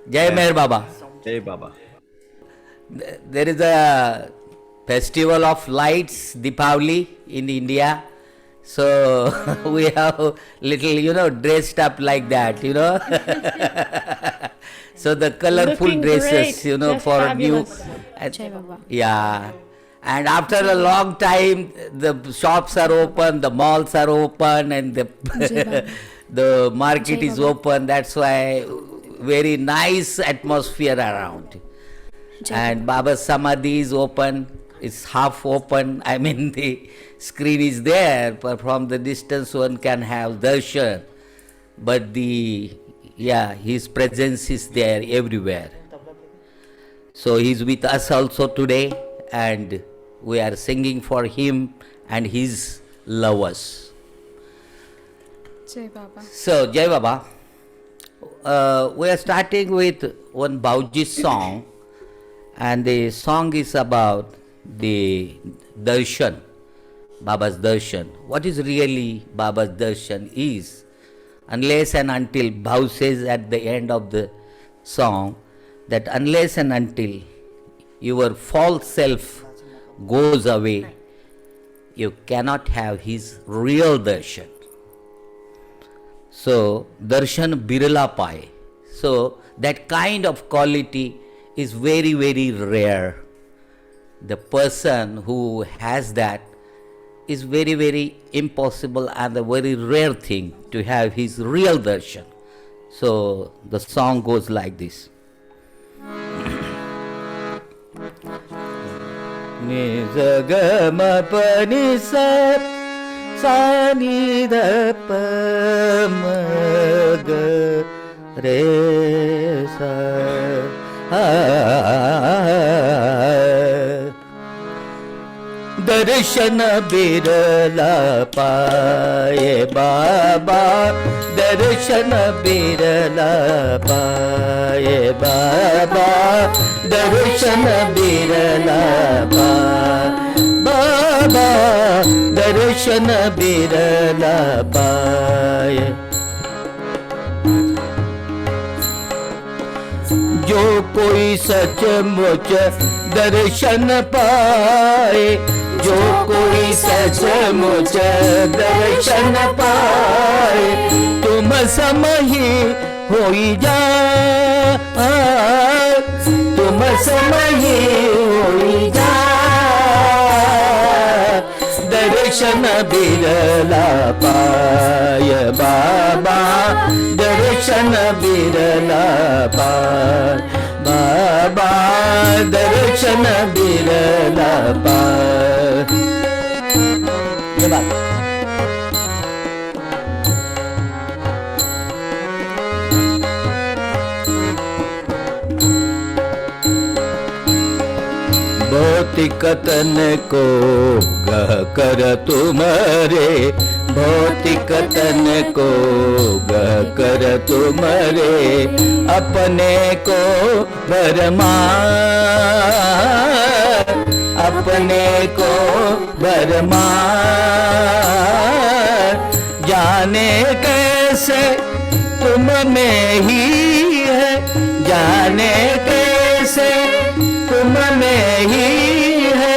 Jai Meher Baba. Jai Baba. There is a festival of lights, Deepavali, in India. So we have little, dressed up like that, So the colorful Looking dresses, great. Just for fabulous. new. Jai Baba. Yeah. And after a long time, the shops are open, the malls are open, and the market Jai is Baba. open. That's why very nice atmosphere around. And Baba's Samadhi is open. It's half open. I mean, the screen is there, but from the distance one can have darshan. But his presence is there everywhere. So he's with us also today, and we are singing for him and his lovers. Jai Baba. So, Jai Baba, we are starting with one Bauji song, and the song is about the darshan, Baba's darshan. What is really Baba's darshan is, unless and until, Bhau says at the end of the song, that unless and until your false self goes away, you cannot have his real darshan. So, darshan birla paye. So, that kind of quality is very, very rare. The person who has that is very, very impossible and a very rare thing to have his real darshan. So, the song goes like this. Ni sa ga ma pa ni sa sa ni da pa ma ga re sa darshan birla paye Baba, darshan birla paye Baba, darshan birla paye Baba, darshan birla paye. जो कोई सचमुच दर्शन पाए, जो कोई सचमुच दर्शन पाए, तुम समही होई जा, तुम समही होई जा, दर्शन बिरला पाय बाबा, दर्शन बिरला पाय बाबा, दर्शन बिरला पाय. ये बात भौतिक तन को गह कर तुम्हारे, भौतिक तन को गह कर तुम्हारे, अपने को भरमा, अपने को भरमा, जाने कैसे तुम में ही है, जाने कैसे तुम में ही है,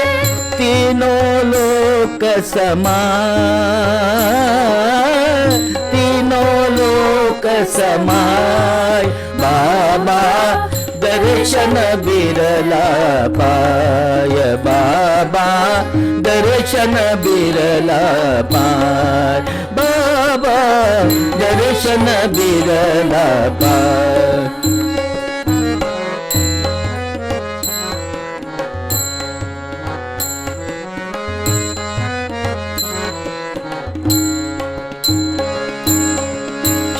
तीनों लोक समान, तीनों लोक समाय बाबा, दर्शन बिरला पाय बाबा, दर्शन बिरला पाय बाबा, दर्शन बिरला पाय.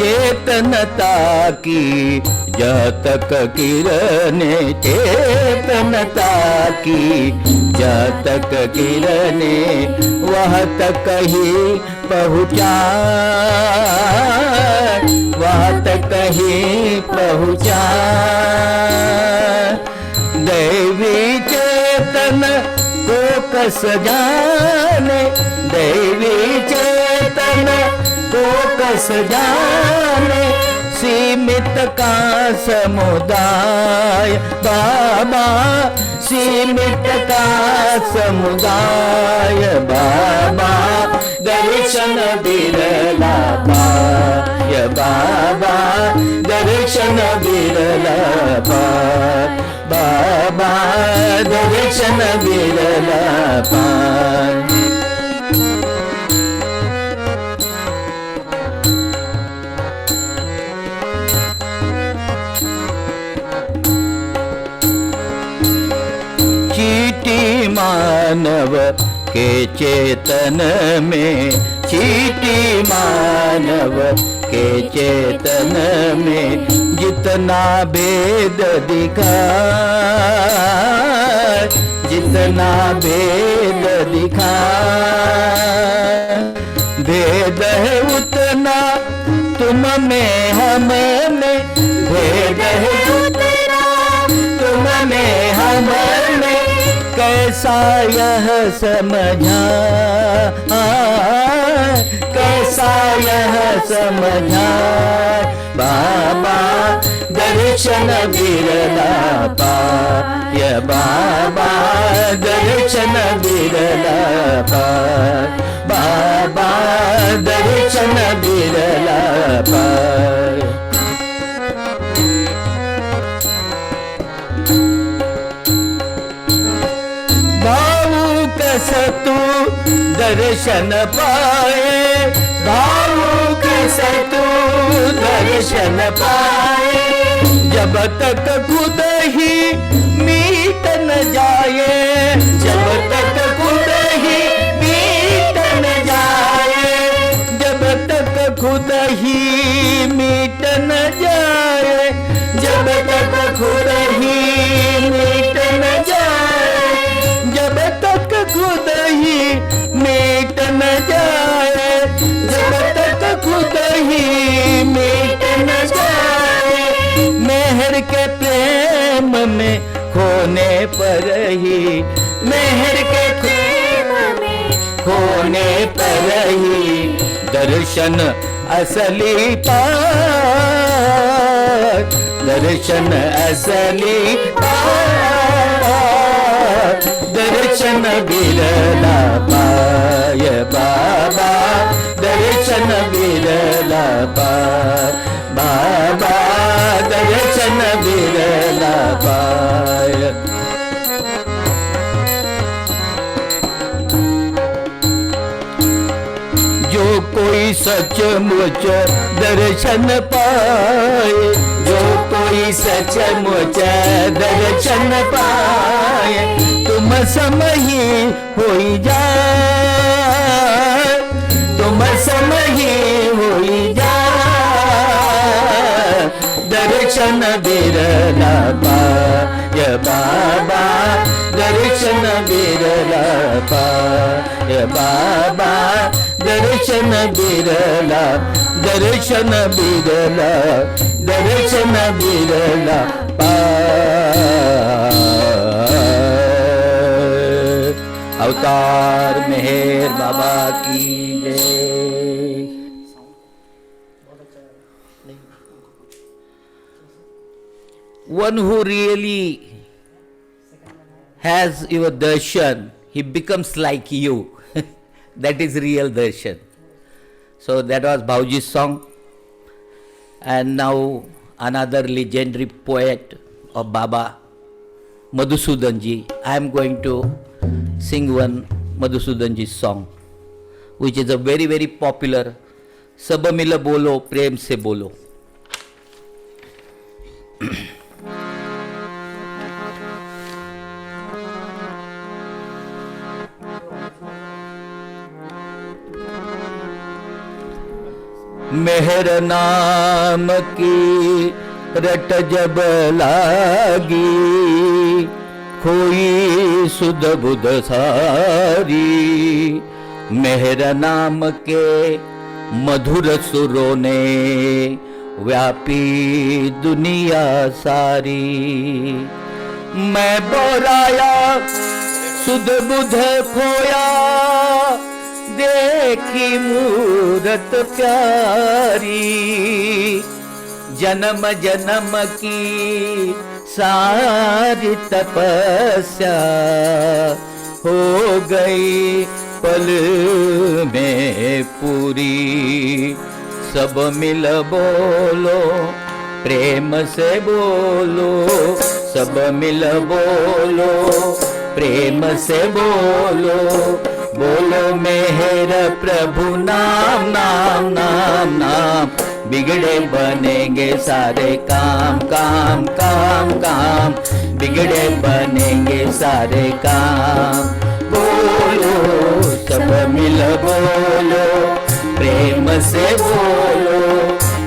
चेतनता की जब तक किरने, चेतनता की जब तक किरने, वह तक ही पहुँचा, वह तक ही पहुँचा. दैवी चेतन को कस जाने, दैवी चेतन को कस जाने, सीमित का समुदाय बाबा, सीमित का समुदाय बाबा, दर्शन बिरला पाय बाबा, दर्शन बिरला पाय बाबा, दर्शन बिरला पाय। चीटी मानव के चेतन में, चीटी मानव के चेतन में, जितना भेद दिखाए, जितना भेद दिखाए, भेद है उतना तुम में हम में, भेद है उतना तुम में हम में, कैसा यह समझा, कैसा यह समझा बाबा, दर्शन बिरला पाय बाबा, दर्शन बिरला पाय बाबा, दर्शन बिरला पाय। सतु दर्शन पाए, भावुक सतु दर्शन पाए, जब तक खुद ही मीट न जाए, जब तक खुद ही मीट न जाए, जब तक खुद ही मीट न जाए, जब तक खुद ही मीट न जाए, जब तक खुद ही मीट न जाए, जब तक खुद ही मीट न जाए, मेहर के प्रेम में खोने पर ही, मेहर के प्रेम में खोने पर ही, दर्शन असली पाए, दर्शन असली पाए, दर्शन बिरला पाय बाबा, दर्शन बिरला पाय बाबा, दर्शन बिरला पाय। जो कोई सचमुच दर्शन पाए, जो कोई सचमुच दर्शन पाए, तुम समही होई जाए, तुम समही होई जाए, दर्शन बिरला पाय बाबा, दर्शन बिरला पाय बाबा, दर्शन बिरला, दर्शन बिरला, दर्शन बिरला पाय। अवतार मेहर बाबा की जय। One who really has your darshan, he becomes like you. That is real darshan. So that was Bauji's song. And now another legendary poet of Baba, Madhusudan ji. I am going to sing one Madhusudan ji song, which is a very very popular. सब मिल बोलो प्रेम से बोलो। मेहर नाम की रट जब लागी, खोई सुध बुध सारी, मेहर नाम के मधुर सुरों ने व्यापी दुनिया सारी। मैं बोराया सुध बुध खोया, देखी मूरत प्यारी, जन्म जन्म की सारी तपस्या हो गई पल में पूरी। सब मिल बोलो प्रेम से बोलो, सब मिल बोलो प्रेम से बोलो, बोलो मेहर प्रभु नाम नाम नाम नाम। बिगड़े बनेंगे सारे काम काम काम काम, बिगड़े बनेंगे सारे काम। बोलो सब मिल बोलो प्रेम से बोलो,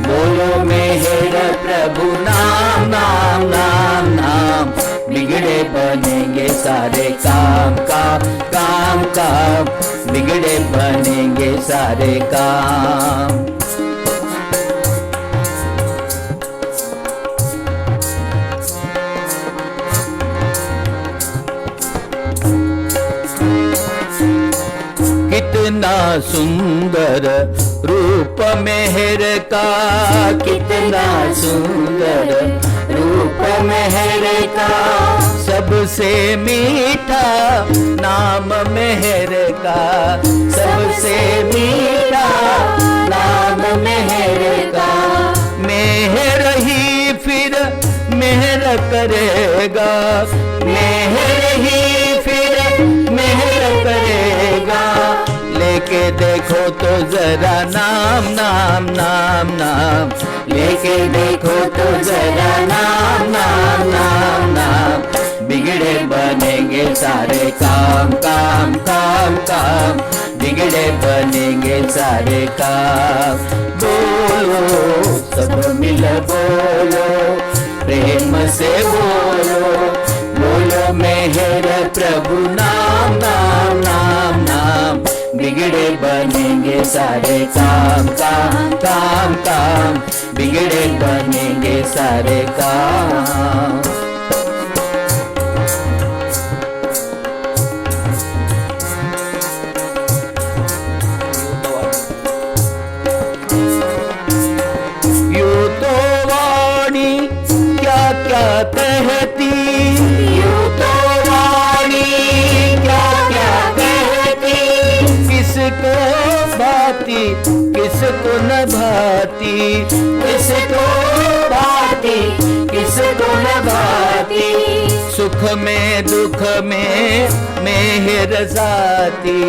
बोलो मेहर प्रभु नाम नाम नाम नाम। बिगड़े बनेंगे सारे काम काम काम काम, बिगड़े बनेंगे सारे काम। कितना सुंदर रूप मेहर का, कितना सुंदर रूप मेहर का, सबसे मीठा नाम मेहर का, सबसे मीठा नाम मेहर का। मेहर ही फिर मेहर करेगा, मेहर ही फिर मेहर करेगा। लेके देखो तो जरा नाम नाम नाम नाम, लेके देखो तो जरा नाम नाम नाम नाम। बिगड़े बनेंगे सारे काम काम काम काम, बिगड़े बनेंगे सारे काम। बोलो सब मिल बोलो प्रेम से बोलो, बोलो मेहर प्रभु नाम नाम नाम नाम। बिगड़े बनेंगे सारे काम काम काम काम, बिगड़े बनेंगे सारे काम। यूं तो वाणी क्या क्या कहती, यूं तो वाणी क्या क्या कहती, किसको भाती किसको न भाती, किसको भाती किसको न भाती। सुख में दुख में मेहर साथी,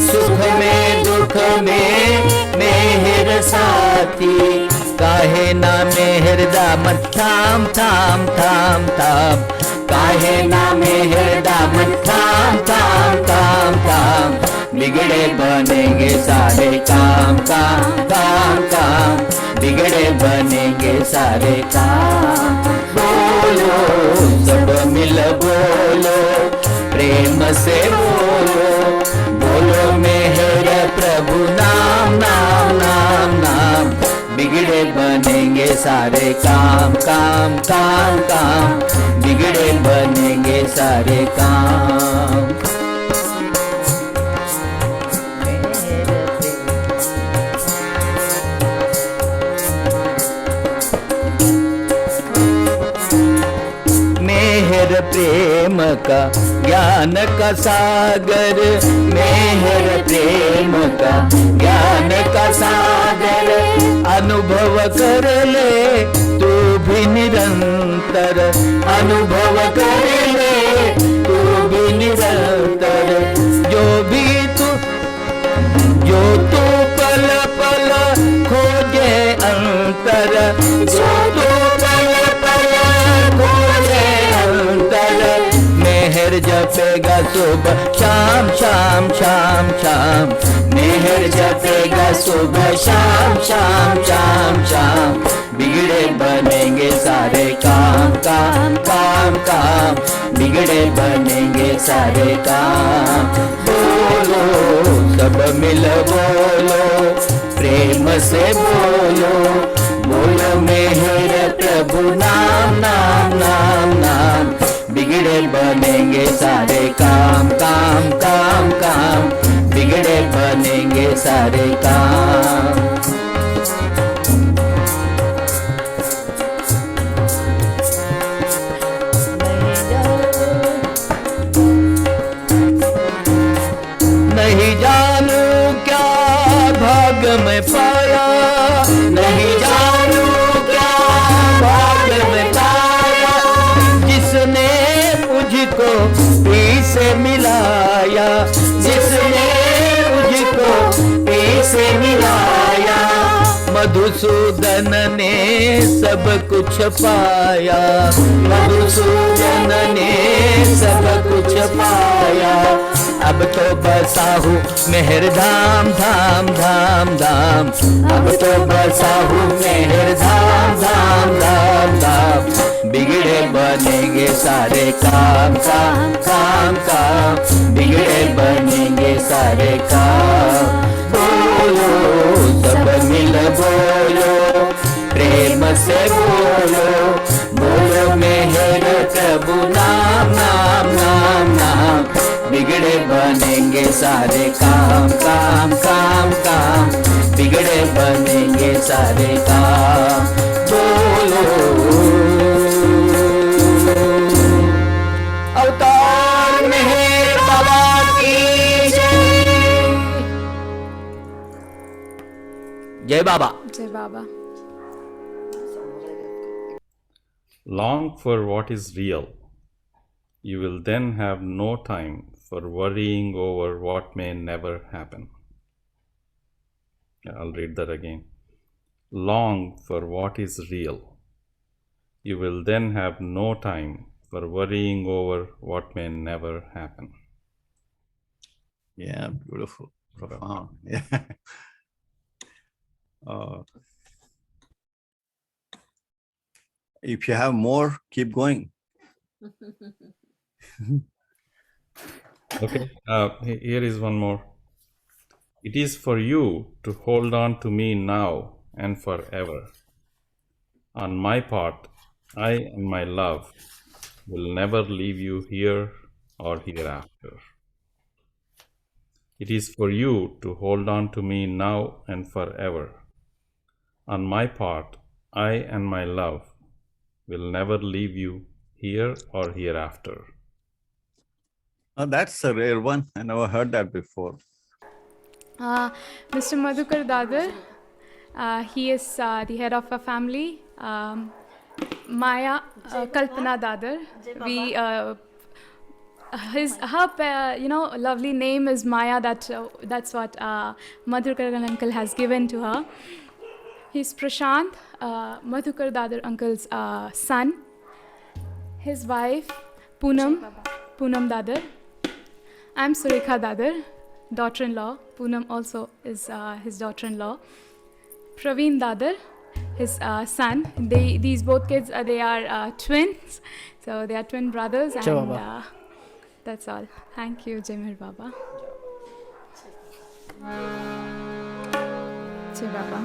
सुख में दुख में मेहर साथी। काहे ना मेहर दामन थाम थाम थाम थाम, काहे ना मेहर दामन थाम थाम थाम थाम। बिगड़े बनेंगे सारे काम काम काम काम, बिगड़े बनेंगे सारे काम। बोलो सब मिल बोलो प्रेम से बोलो, बोलो मेहर प्रभु नाम नाम नाम नाम। बिगड़े बनेंगे सारे काम काम काम काम, बिगड़े बनेंगे सारे काम। मेहर प्रेम का ज्ञान का सागर, मेहर प्रेम का ज्ञान का सागर। अनुभव कर ले तू भी निरंतर, अनुभव कर ले तू भी निरंतर। जो भी तू जो तू पल पल खोजे अंतर, जो तू पल पल खोजे अंतर। मेहर जपेगा सुबह शाम शाम शाम शाम, मेहर जपेगा सुबह शाम शाम शाम शाम। बिगड़े बनेंगे सारे काम काम काम काम, बिगड़े बनेंगे सारे काम। बोलो सब मिल बोलो प्रेम से बोलो, बोलो मेहर प्रभु नाम नाम नाम नाम। बिगड़े बनेंगे सारे काम काम काम काम, बिगड़े बनेंगे सारे काम। में पाया, नहीं जानू क्या भाग्य में पाया, जिसने मुझको पी से मिलाया, जिसने मुझको पी से मिलाया। मधुसूदन ने सब कुछ पाया, मधुसूदन ने सब कुछ पाया। अब तो बसा हूँ मेहर धाम धाम धाम धाम, अब तो बसा हूँ मेहर धाम धाम धाम धाम। बिगड़े बनेंगे सारे काम काम काम काम, बिगड़े बनेंगे सारे काम। बोलो सब मिल बोलो, प्रेम से बोलो, बोलो मेहर प्रभु नाम नाम नाम नाम। बिगड़े बनेंगे सारे काम काम काम काम, बिगड़े बनेंगे सारे काम। बोलो अवतार मेहर बाबा की जय। जय बाबा। जय बाबा। Long for what is real. You will then have no time for worrying over what may never happen. I'll read that again. Long for what is real. You will then have no time for worrying over what may never happen. Yeah, beautiful, profound. Yeah. Uh, if you have more, keep going. Okay, here is one more. It is for you to hold on to me now and forever. On my part, I and my love will never leave you here or hereafter. It is for you to hold on to me now and forever. On my part, I and my love will never leave you here or hereafter. Oh, that's a rare one. I never heard that before. Mr. Madhukar Dadar, he is the head of a family. Maya Kalpana Dadar. Her lovely name is Maya. That's what Madhukar uncle has given to her. He's Prashant, Madhukar Dadar uncle's son. His wife Poonam Dadar. I'm Surekha Dadar, daughter-in-law. Poonam also is his daughter-in-law. Praveen Dadar, his son. These both kids they are twins, so they are twin brothers. Jai And Baba. that's all. Thank you, Jai Meher Baba. Jai Baba.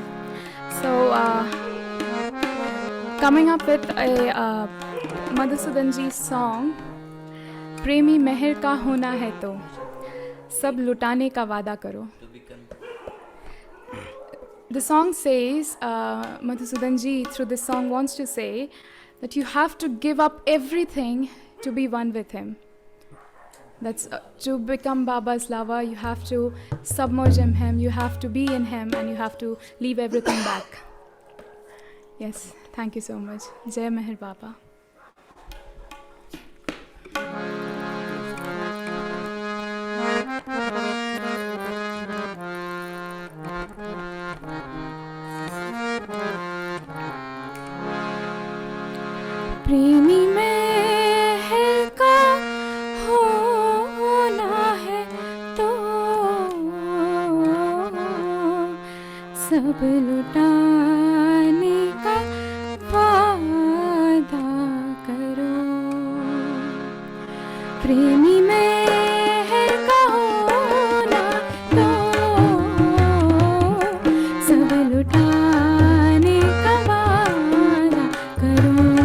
So coming up with a Madhusudan ji song, प्रेमी मेहर का होना है तो सब लुटाने का वादा करो. The song says, Madhusudan ji through this song wants to say that you have to give up everything to be one with him. That's to become Baba's lover, you have to submerge in him, you have to be in him, and you have to leave everything back. Yes, thank you so much. Jai Meher Baba. प्रेमी मेहर का होना है तो सब लुटाने का वादा करो. प्रेमी मेहर का होना तो सब लुटाने का वादा करो.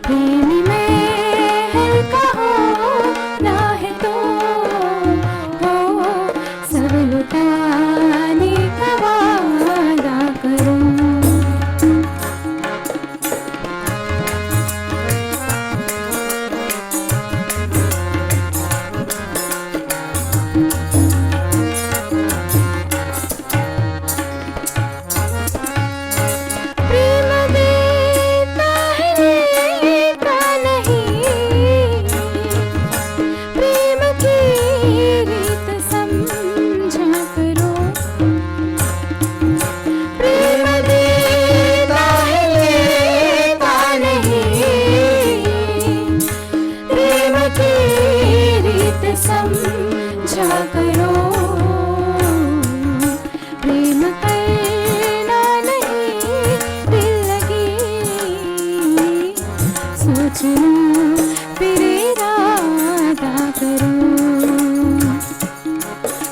प्रेमी मेहर का होना है तो सब लुटाने का वादा करो. सोच लूं फिर इरादा करूं,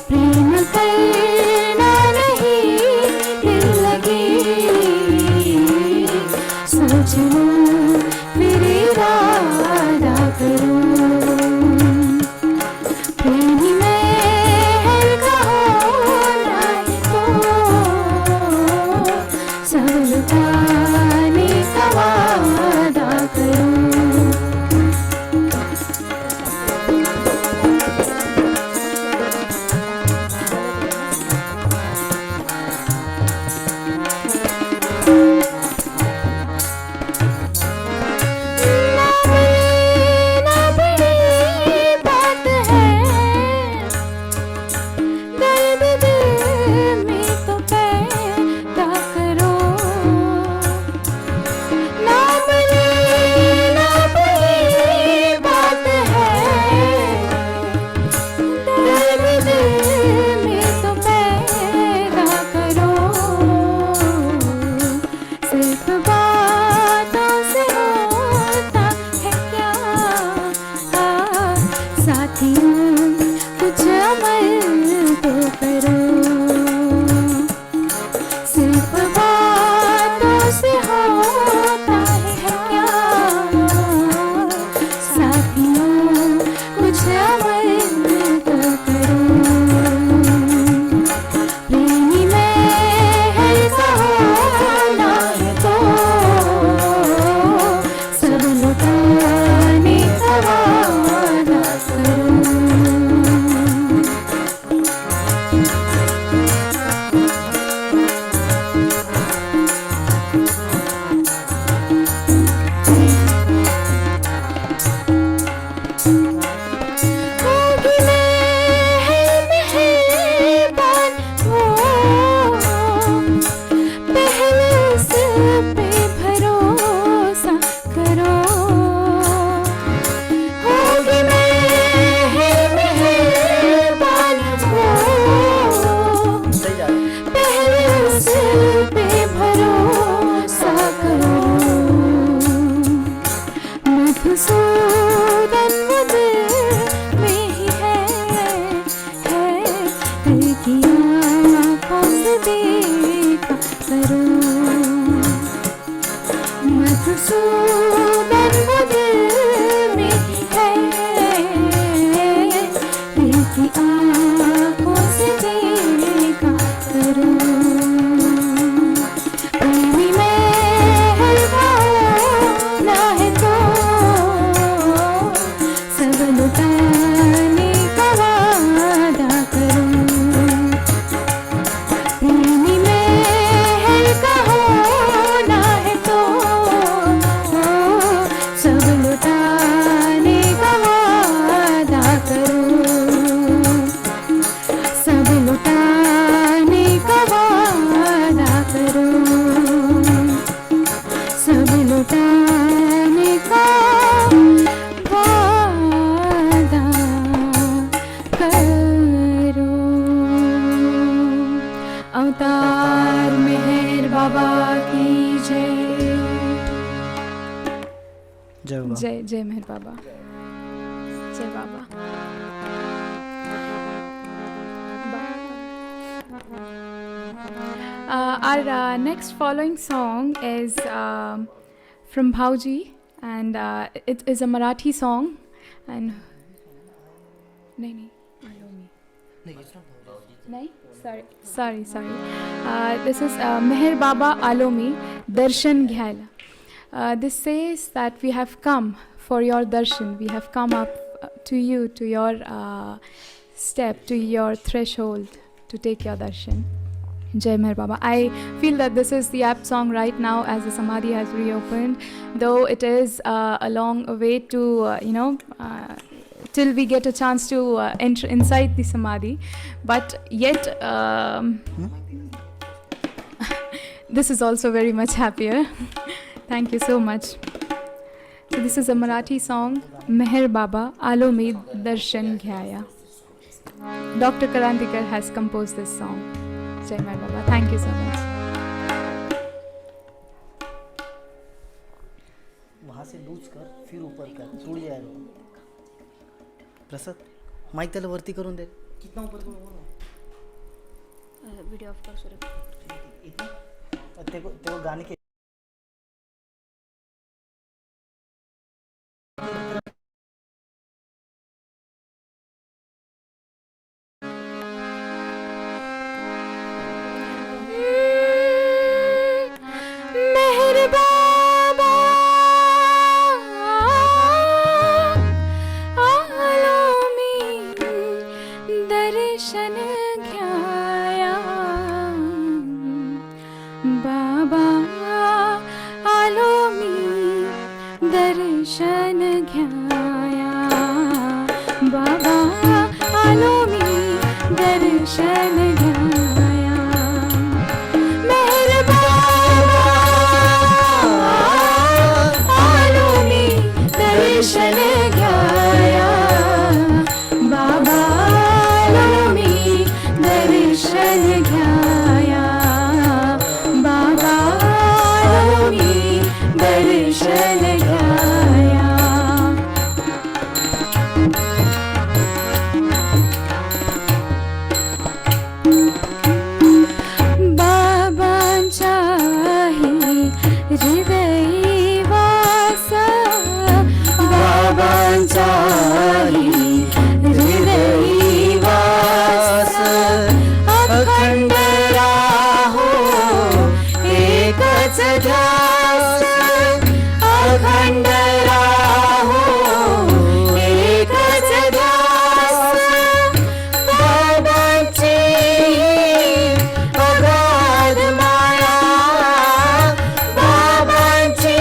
प्रेम करना नहीं दिल लगी, सोच लूं फिर इरादा करूं, प्रेमी महल का होना तो सब लुटाने का वादा करूं। ना बड़ी बात है, दर्द दिल में तो पैदा करो, ना बड़ी बात है, दर्द दिल में तो पैदा करो, सिर्फ बातों से होता है क्या, साथियों कुछ अमल तो करो, सिर्फ बातों से होता है क्या, साथियों कुछ अमल तो करो, प्रेमी महल का होना तो सब लुटाने का वादा करो। होगी मेहरबान वो, पहले उस पे भरोसा करो, होगी मेहरबान वो, पहले उस पे भरोसा करो, मधुसूदन वो दिल में ही है, दिल की आँखों से देखा करो, मधुसूदन वो दिल में ही है, दिल की आँखों से देखा करो, प्रेमी महल का होना है तो सब लुटाने का वादा करो, प्रेमी महल का होना है तो सब लुटाने का वादा करो, सब लुटाने का वादा करो, सब लुटाने का वादा करो। अवतार मेहर बाबा की जय। जय जय मेहर बाबा, जय बाबा। Our next following song is from Bhauji, and it is a Marathi song. And nahi, sorry. This is Meher Baba Alomi, Darshan Ghyala. This says that we have come for your darshan. We have come up to you, to your step, to your threshold, to take your darshan. Jai Meher Baba. I feel that this is the apt song right now as the Samadhi has reopened, though it is a long way to, till we get a chance to enter inside the Samadhi. But yet, this is also very much happier. Thank you so much. So this is a Marathi song, Meher Baba Alomi Darshan Ghyaya. Dr. Karantikar has composed this song. Jai Meher Baba. Thank you so much. वहाँ से loose कर फिर ऊपर कर जुड़ जाएगा. प्रसाद mike त्याला वरती करून दे. कितना ऊपर करू बोल. व्हिडिओ ऑफ कर सूर्य. इतना तेको गाने के मेहर बाबा आलो मी दर्शन घ्याया. बाबा आलो मी दर्शन घ्याया. बाबा आलो मी दर्शन घ्याया. मेहर बाबा आलो मी दर्शन घ्याया. बाबा आलो मी दर्शन घ्याया. बाबा आलो मी दर्शन घ्याया. बाबांच्या हृदयी वास. बाबांच्या हृदयी वास. अखंड राहो एकच ध्यास. अखंड राहो एकच ध्यास. बाबांची अगाध माया. बाबांची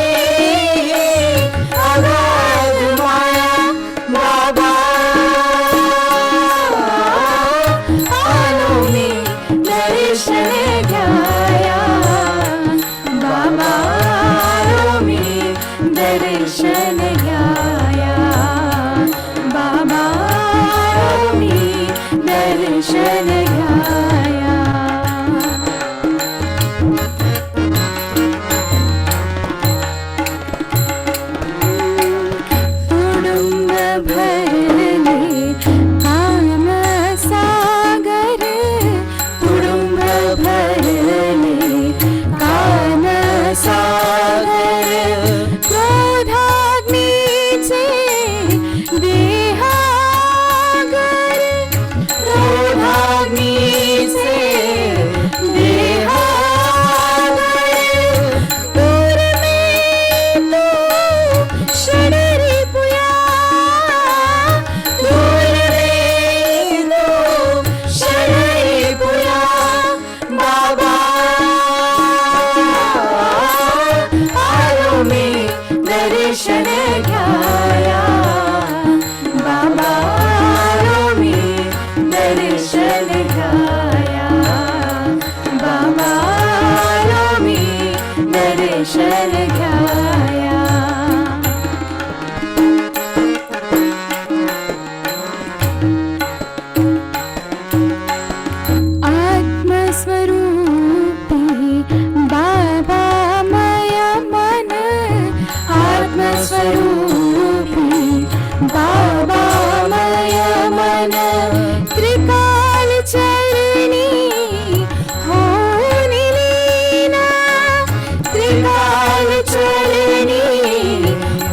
अगाध माया. बाबा आलो मी दर्शन घ्याया. बाबा आलो मी दर्शन घ्याया. बाबा आलो मी दर्शन घ्याया. तुडुंब भरले काम सागर. तुडुंब भरले काम सागर. क्रोधाग्नीचे देहागर. क्रोधाग्नीचे देहागर. दूर में तो षडरी पुया. दूर में तो षडरी पुया. बाबा आलो मी दर्शन घ्याया. बाबा आलो मी दर्शन घ्याया. बाबा आलो मी दर्शन घ्याया. आत्मस्वरूपी बाबा माया मन. आत्मस्वरूपी बाबा माया मन. त्रिकाल चरणी होऊन लीना. त्रिकाल चरणी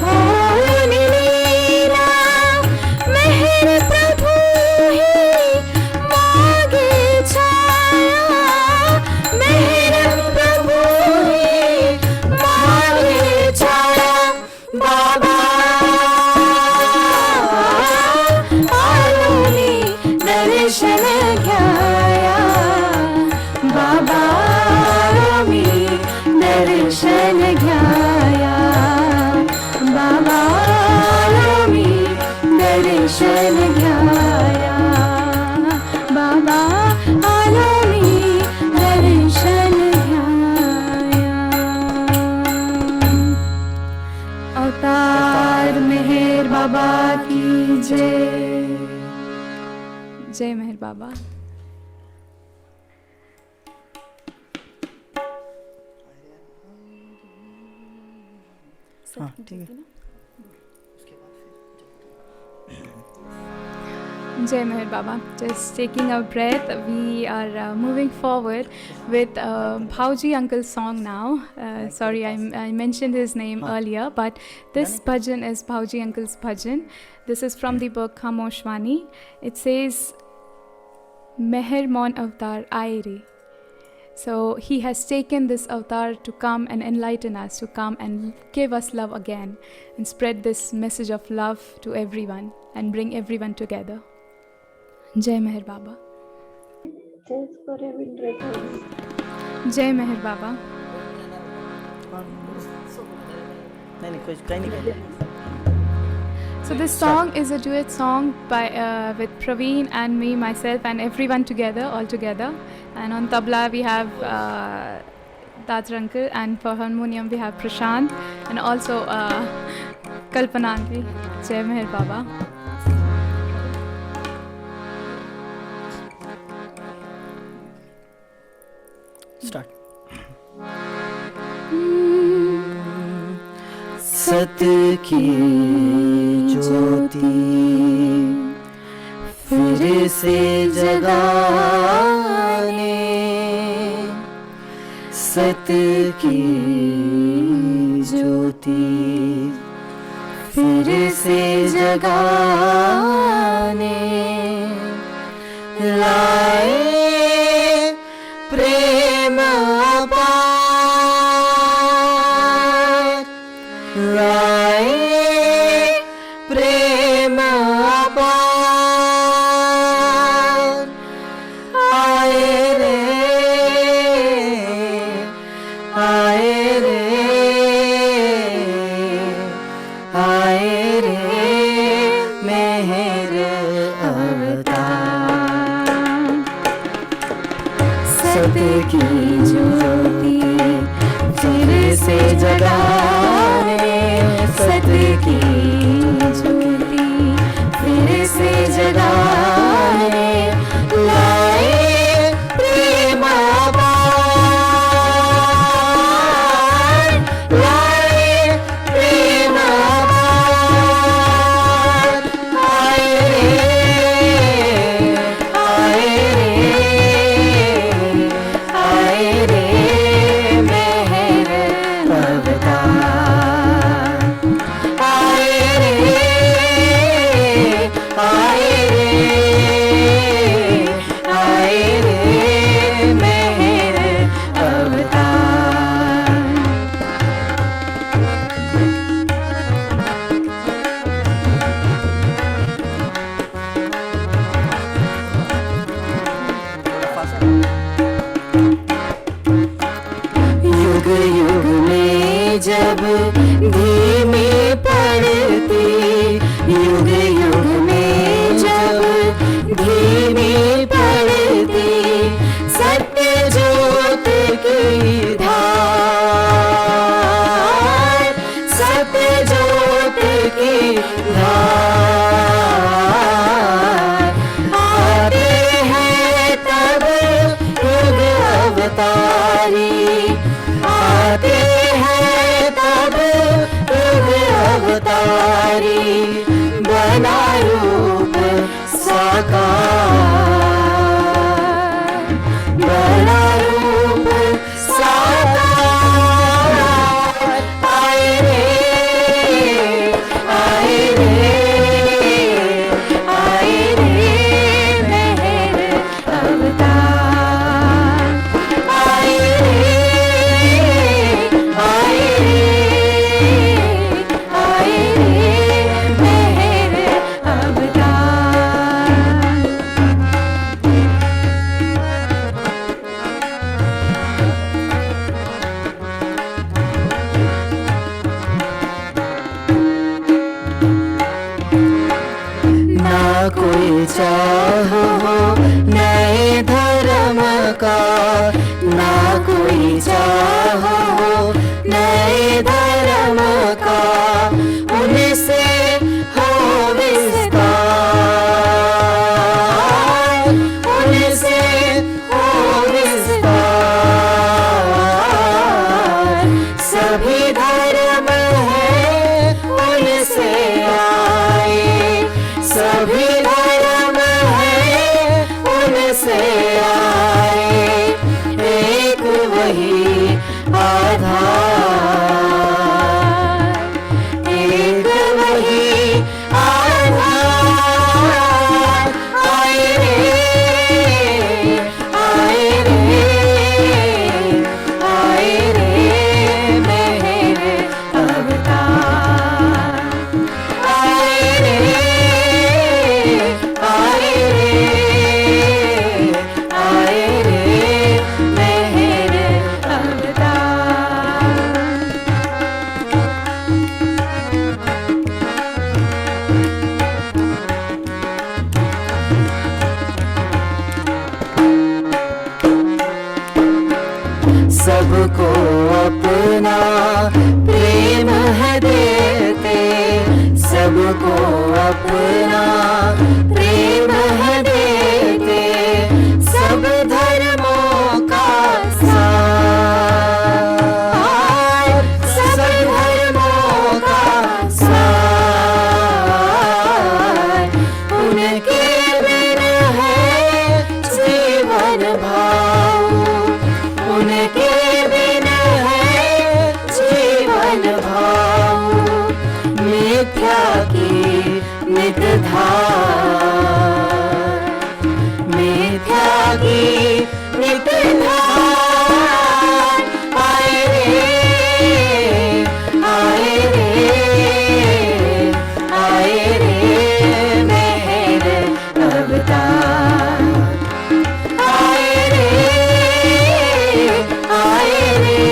होऊन लीना. मेहर प्रभु ही मागे छाया. मेहर प्रभु ही मागे छाया. बाबा आलो मी दर्शन घ्याया. बाबा आलो मी दर्शन घ्याया. बाबा आलो मी दर्शन घ्याया. बाबा आलो मी दर्शन घ्याया. अवतार मेहर बाबा की जय. जय मेहर बाबा. हाँ ठीक है। Jai Meher Baba. Just taking a breath, we are moving forward with Bhauji Uncle's song now. Sorry, I mentioned his name earlier, but this bhajan is Bhauji Uncle's bhajan. This is from the book Khamosh Wani. It says, Meher Mon Avatar Aaye Re. So he has taken this avatar to come and enlighten us, to come and give us love again, and spread this message of love to everyone and bring everyone together. Jai Meher Baba. Jai Meher Baba. नहीं कुछ कहीं नहीं कहना। So this song is a duet song by with Praveen and me, myself, and everyone together, all together. And on tabla we have Dadar Uncle, and for harmonium we have Prashant, and also Kalpana Aunty. Jai Meher Baba. Start. सत्य की ज्योति फिर से जगाने, सत्य की ज्योति फिर से जगाने लाए प्रेम अपार, लाए प्रेम अपार, आए रे आए रे आए रे मेहर अवतार, सत्य की ज्योति फिर से जगाने, सत्य की ज्योति फिर से जगाने लाए प्रेम अपार, लाए प्रेम अपार, आए रे मेहर अवतार, आए रे मेहर अवतार। युग युग में जब धीमी पड़ती, युग युग में जब धीमी पड़ती, सत्य ज्योत की धार, सत्य ज्योत की धार, आते हैं तब युग अवतारी, आते हैं तब युग अवतारी, बना रूप साकार, बना रूप साकार, आए रे आए रे आए रे मेहर अवतार, आए रे आए रे मेहर अवतार। ना कोई चाह हो नए धर्म का, ना कोई चाह हो नए धर्म का, उनसे हो विस्तार, उनसे हो विस्तार, सभी धर्म है सबको अपना प्रेम है देते, सब धर्मों का सार, सब धर्मों का सार, उनके बिन है जीवन भाव, उनके बिन है जीवन भाव, मिथ्या की नित धार, मिथ्या की नित धार, आए रे आए रे आए रे मेहर अवतार, आए रे आए रे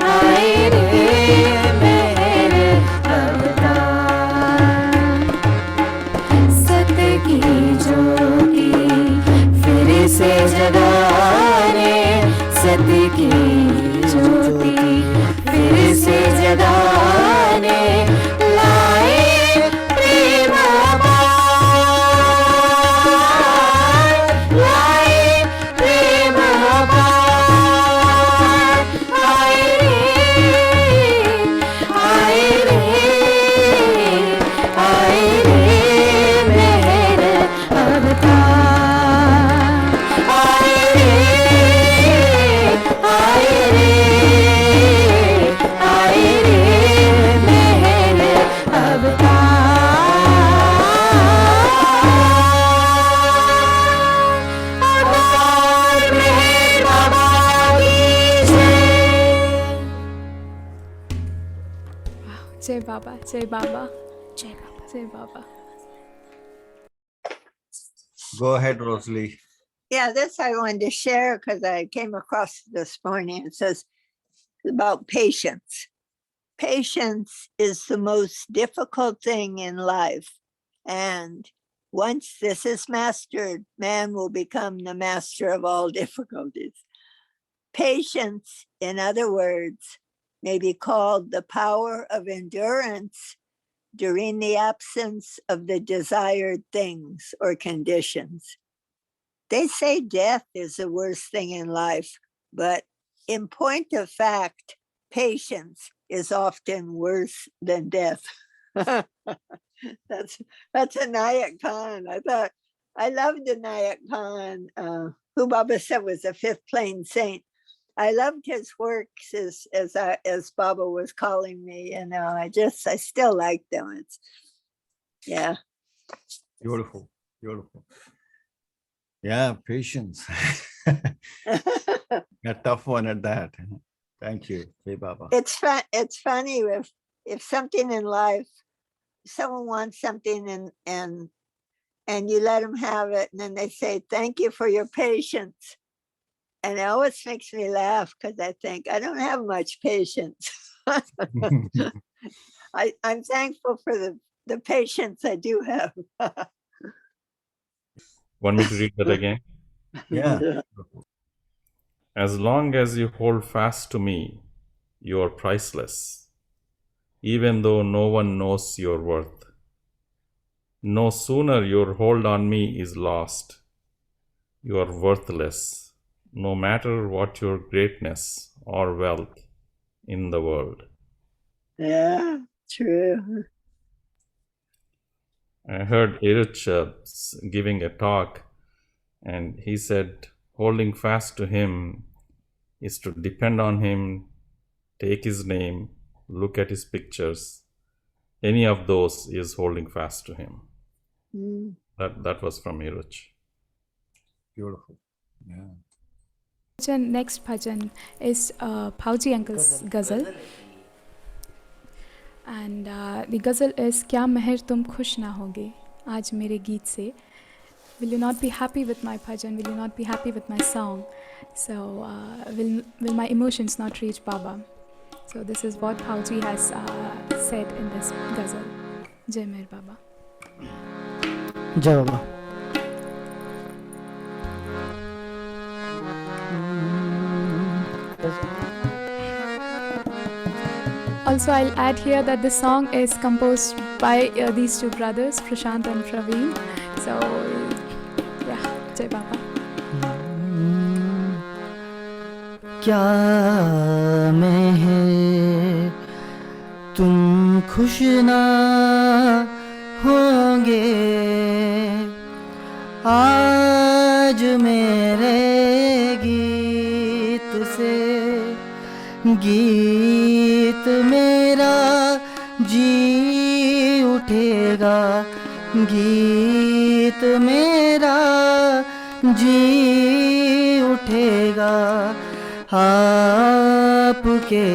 आए रे मेहर अवतार, सत्य की ज्योति फिर से जगाने, सत्य की ज्योति फिर से जगाने, लाए प्रेम अपार, लाए प्रेम अपार, आए रे मेहर अवतार, आए रे मेहर अवतार, मेहर बाबा की जय। जय बाबा, जय बाबा, जय बाबा। जय बाबा. Go ahead, Rosalie. Yeah, this I wanted to share because I came across this morning. It says about patience. Patience is the most difficult thing in life. And once this is mastered, man will become the master of all difficulties. Patience, in other words, may be called the power of endurance during the absence of the desired things or conditions. They say death is the worst thing in life, but in point of fact, patience is often worse than death. That's Inayak Khan. I loved Inayak Khan, who Baba said was a fifth plane saint. I loved his works as Baba was calling me, you know, I still like them. It's, yeah. Beautiful, beautiful. Yeah, patience. A tough one at that. Thank you, Jai Baba. It's funny if something in life, someone wants something and you let them have it, and then they say, thank you for your patience. And it always makes me laugh because I think I don't have much patience. I'm thankful for the patience I do have. Want me to read that again? Yeah. As long as you hold fast to me, you are priceless, even though no one knows your worth. No sooner your hold on me is lost, you are worthless, no matter what your greatness or wealth in the world. Yeah, true. I heard Erich giving a talk, and he said holding fast to him is to depend on him, take his name, look at his pictures. Any of those is holding fast to him. Mm. That was from Erich. Beautiful. Yeah. Bhajan, next bhajan is Phauji Uncle's ghazal. And the ghazal is Kya Meher Tum Khush Na Hoge. Aaj mere geet se. Will you not be happy with my bhajan? Will you not be happy with my song? So will my emotions not reach Baba? So this is what Phauji has said in this ghazal. Jai Meher Baba. जय बाबा. also, I'll add here that the song is composed by these two brothers, Prashant and Praveen. So, yeah, Jai Baba. क्या मैं है तुम खुश ना होंगे आज मेरे गीत से गीत मेरा जी उठेगा गीत मेरा जी उठेगा आपके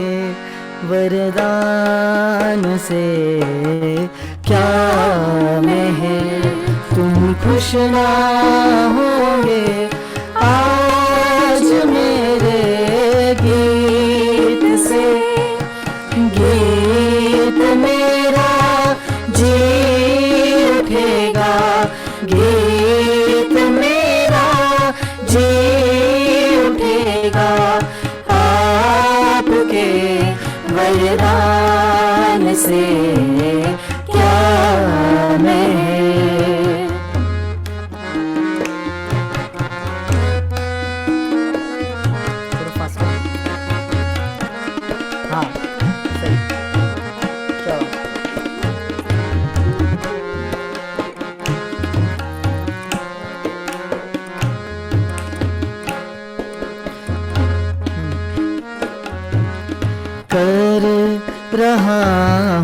वरदान से क्या मैं है तुम खुश ना होंगे आज मेरे गीत से गीत मेरा जी उठेगा गीत मेरा जी उठेगा आपके वरदान से क्या मैं हाँ सही क्या कर रहा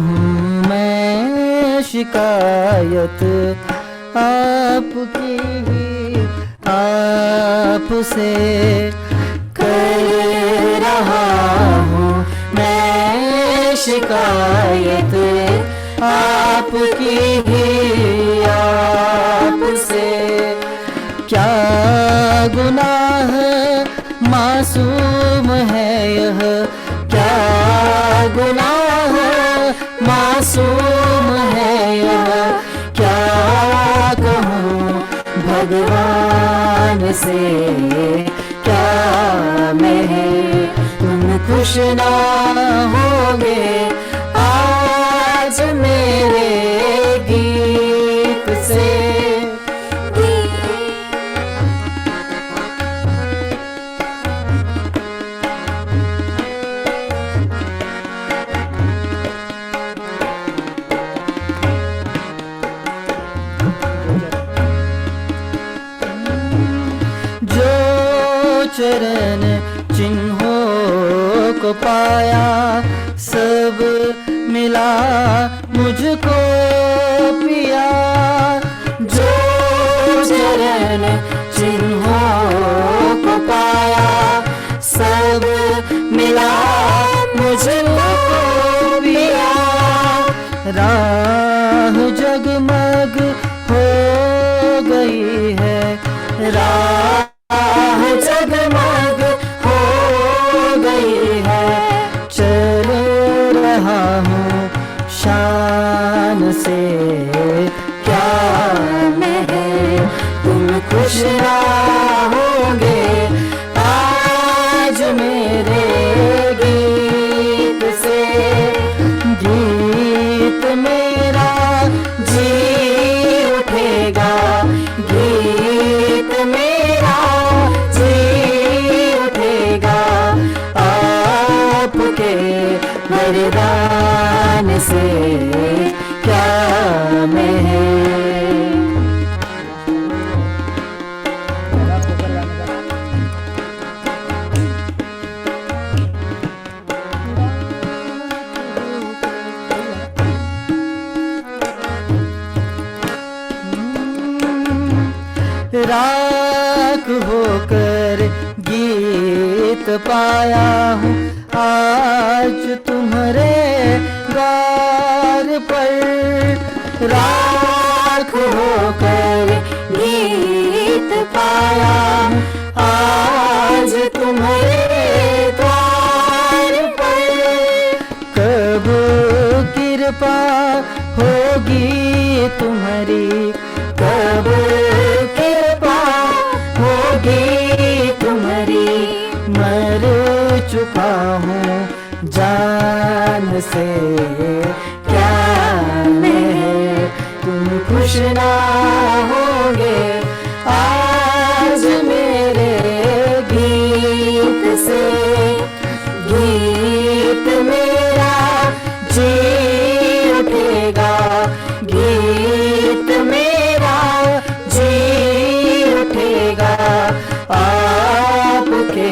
हूँ मैं शिकायत आपकी ही आपसे कर रहा हूँ मैं शिकायत आपकी ही आपसे क्या गुनाह मासूम है यह क्या गुनाह मासूम है यह क्या कहूँ भगवान से क्या मैं तुम खुश ना होंगे आज मेरे गीत से चरण चिन्हों को पाया सब मिला मुझको पिया जो चरण चिन्हों को पाया सब मिला मुझको पिया राह जगमग हो गई है राह जगमग हो गई है चल रहा हूँ शान से क्या मैं है तुम खुश ना होंगे आज मेरे गीत से गीत मेरा जी उठेगा गीत मेरा आपके वरदान से क्या मैं राख होकर गीत पाया हूँ आज तुम्हारे द्वार पर राख होकर गीत पाया हूँ आज तुम्हारे द्वार पर कब कृपा होगी तुम्हारी कब कृपा होगी तुम्हारी मर चुका हूँ जान से क्या मेहर, तुम खुश ना होगे आज मेरे गीत से। गीत मेरा जी उठेगा, गीत मेरा जी उठेगा आपके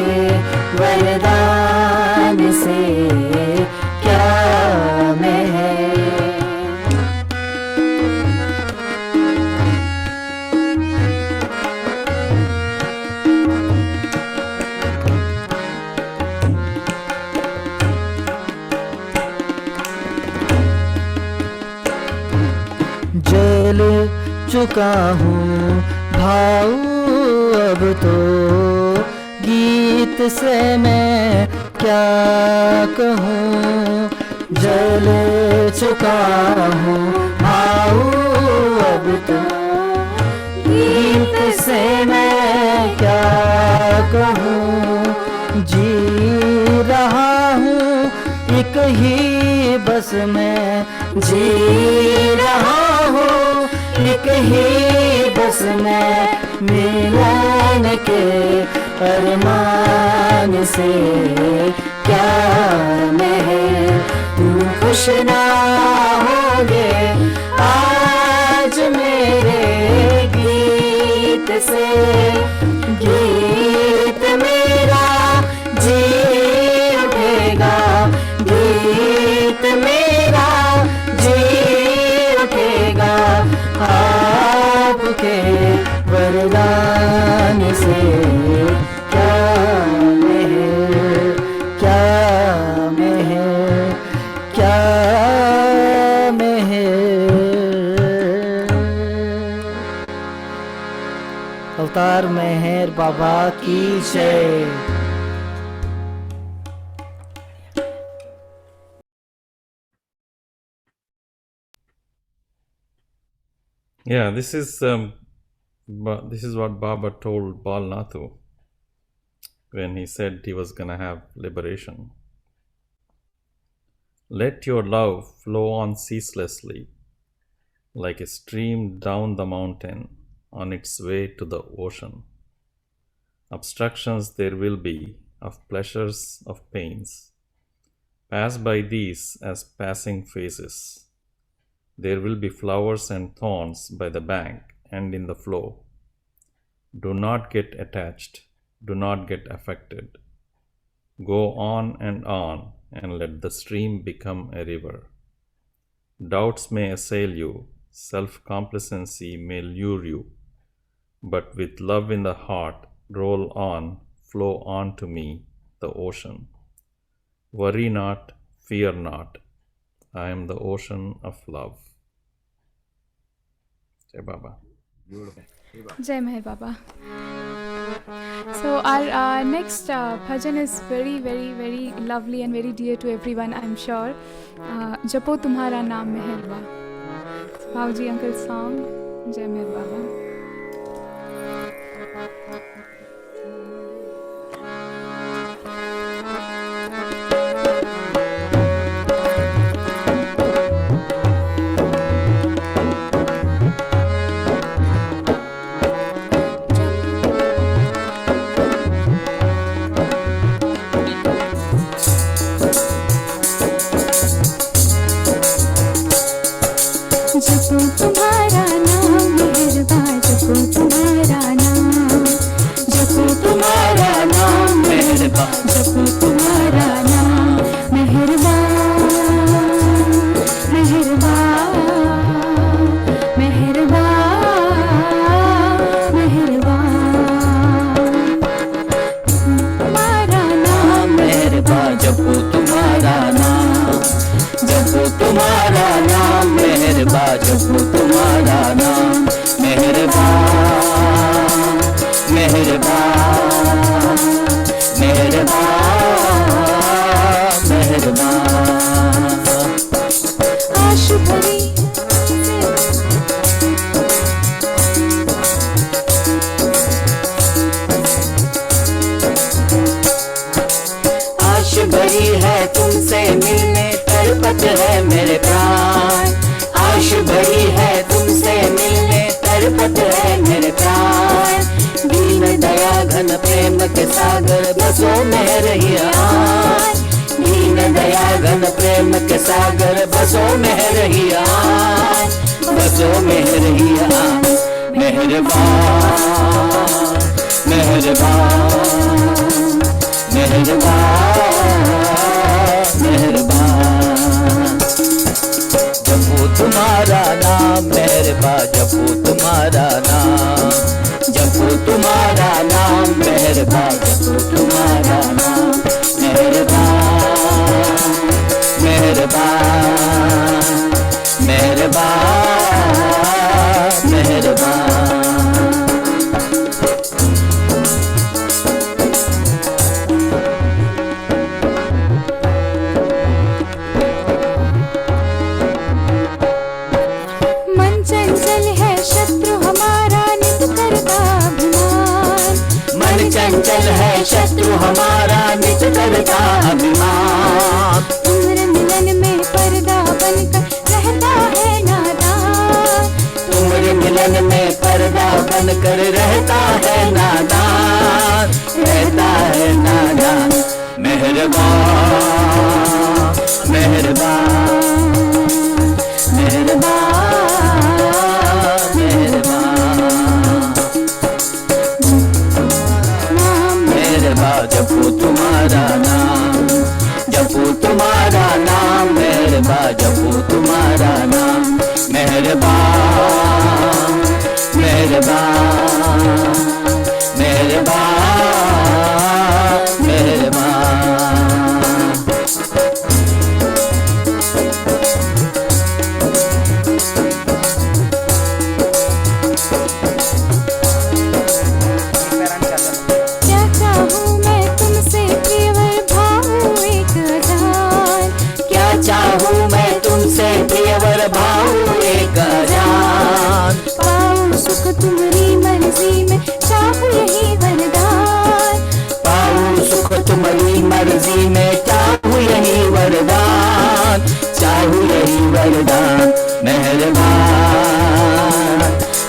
वरदान से क्या मेहर। जल चुका हूँ भाऊ अब तो, गीत से मैं क्या कहूँ। जल चुका हूँ भाऊ अब तो, गीत से मैं क्या कहूँ। जी रहा हूँ एक ही बस में, जी रहा हूँ एक ही बस में, मिलन के अरमान से क्या मेहर, तुम खुश ना होगे आज मेरे गीत से। गीत मेरा जी उठेगा, गीत मेरा जी उठेगा आपके वरदान से क्या मेहर, क्या मेहर, क्या मेहर। अवतार मेहर बाबा की जय। Yeah, this is what Baba told Balnathu when he said he was going to have liberation. Let your love flow on ceaselessly like a stream down the mountain on its way to the ocean. Obstructions there will be, of pleasures, of pains. Pass by these as passing phases. There will be flowers and thorns by the bank and in the flow. Do not get attached. Do not get affected. Go on and let the stream become a river. Doubts may assail you. Self-complacency may lure you. But with love in the heart, roll on, flow on to me, the ocean. Worry not, fear not. I am the ocean of love. Jai Baba. Jai Meher Baba. So our next bhajan is very, very, very lovely and very dear to everyone, I'm sure. Japo Tumhara Naam Meherba. Bauji Uncle's song, Jai Meher Baba. जपो तुम्हारा नाम मेहरबा, जपो तुम्हारा नाम, जपो तुम्हारा नाम मेहरबा, जपो तुम्हारा नाम मेहरबा, मेहरबा, मेहरबा, मेहरबा। तुम्हारा नाम मेहरबा, जपो तुम्हारा नाम, जपो तुम्हारा नाम मेहरबा, जपो तुम्हारा नाम मेहरबा, मेहरबा, मेहरबा, मेहरबा। आश भरी आश भरी है तुमसे मिलने, तड़प सागर बसो में रहिया दीन दया घन प्रेम के सागर बसो में रहिया बसो में रहिया मेहरबान मेहरबान मेहरबान मेहरबान जपो तुम्हारा नाम मेहरबान जपो तुम्हारा नाम जपो तुम्हारा नाम मेहरबान जपो तुम्हारा नाम मेहरबान मेहरबान मेहरबान मेहरबान मन चंचल है शत्रु हमारा नित करता अभिमान मन चंचल है शत्रु हमारा नित करता अभिमान तुम्हारे मिलन में पर्दा बनकर रहता है नादान तुम्हारे मिलन में पर्दा बनकर रहता है नादान रहता है नादान मेहरबान मेहरबान मेहरबान मेहरबान मेहरबान जपो तुम्हारा नाम जपो तुम्हारा नाम मेहरबान जपो तुम्हारा नाम मेहरबान मेहरबान मेहरबान मेहरबान क्या चाहूँ मैं तुमसे प्रियवर भाऊं एक अजान क्या चाहूँ मैं तुमसे प्रियवर भाऊं एक जान पाऊं सुख तुम्हारी मर्जी में चाहूँ यही वरदान पाऊं सुख तुम्हारी मर्जी में चाहूँ यही वरदान चाहूँ यही वरदान मेहरबान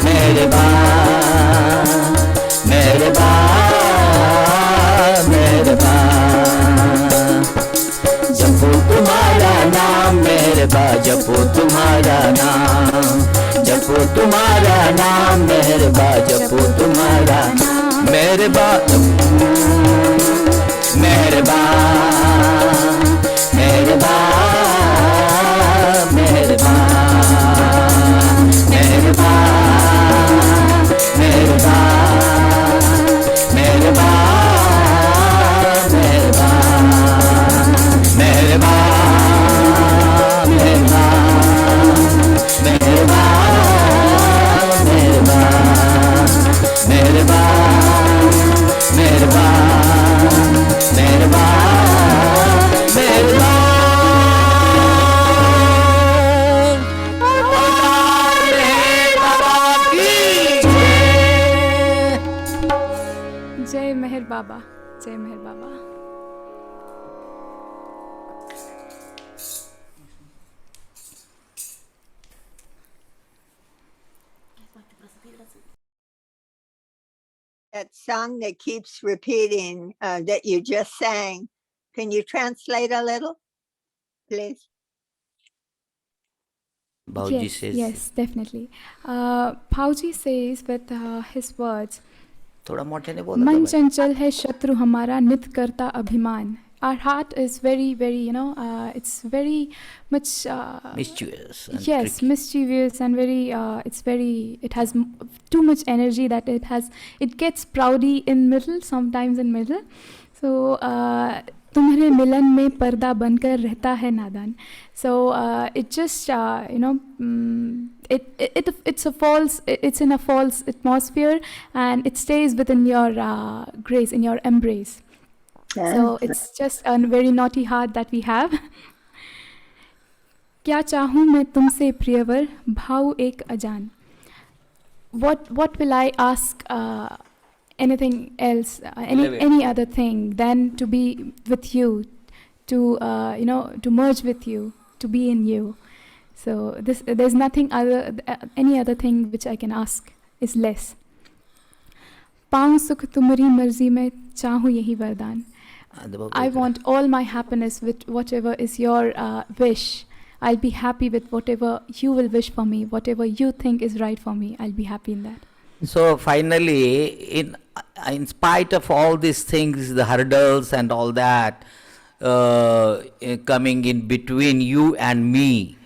मेहरबान मेहरबान मेहरबान जपो तुम्हारा नाम मेहरबान जपो तुम्हारा नाम जपो तुम्हारा नाम मेहरबान जपो तुम्हारा मेहरबान मेहरबान मेहरबान मेहरबान मेहरबान मेहरबान मेहरबान मेहरबान मेहरबान मेहरबान मेहरबान मेहरबान मेहरबान मेहरबान मेहरबान बाबा की जय मेहर बाबा जय मेहर बाबा That song that keeps repeating that you just sang, can you translate a little, please? Bauji yes, says, yes, definitely. Bauji says with his words, थोड़ा मोटे बोला मन तो भाई। चंचल है शत्रु हमारा नित करता अभिमान. Our heart is very, very, it's very much. Mischievous and Yes, tricky. mischievous and very. It has too much energy that it gets proudy in middle, sometimes in middle. So तुम्हारे मिलन में पर्दा बनकर रहता है नादान. So it just it's in a false atmosphere, and it stays within your grace, in your embrace. So it's just a very naughty heart that we have. क्या चाहूँ मैं तुमसे प्रियवर भाव एक अजान. What will I ask anything else, any other thing than to be with you, to to merge with you, to be in you. So there's nothing other, any other thing which I can ask is less. पाऊँ सुख तुम्हारी मर्जी में चाहूँ यही वरदान. I want all my happiness with whatever is your wish. I'll be happy with whatever you will wish for me, whatever you think is right for me. I'll be happy in that. So finally, in spite of all these things, the hurdles and all that coming in between you and me,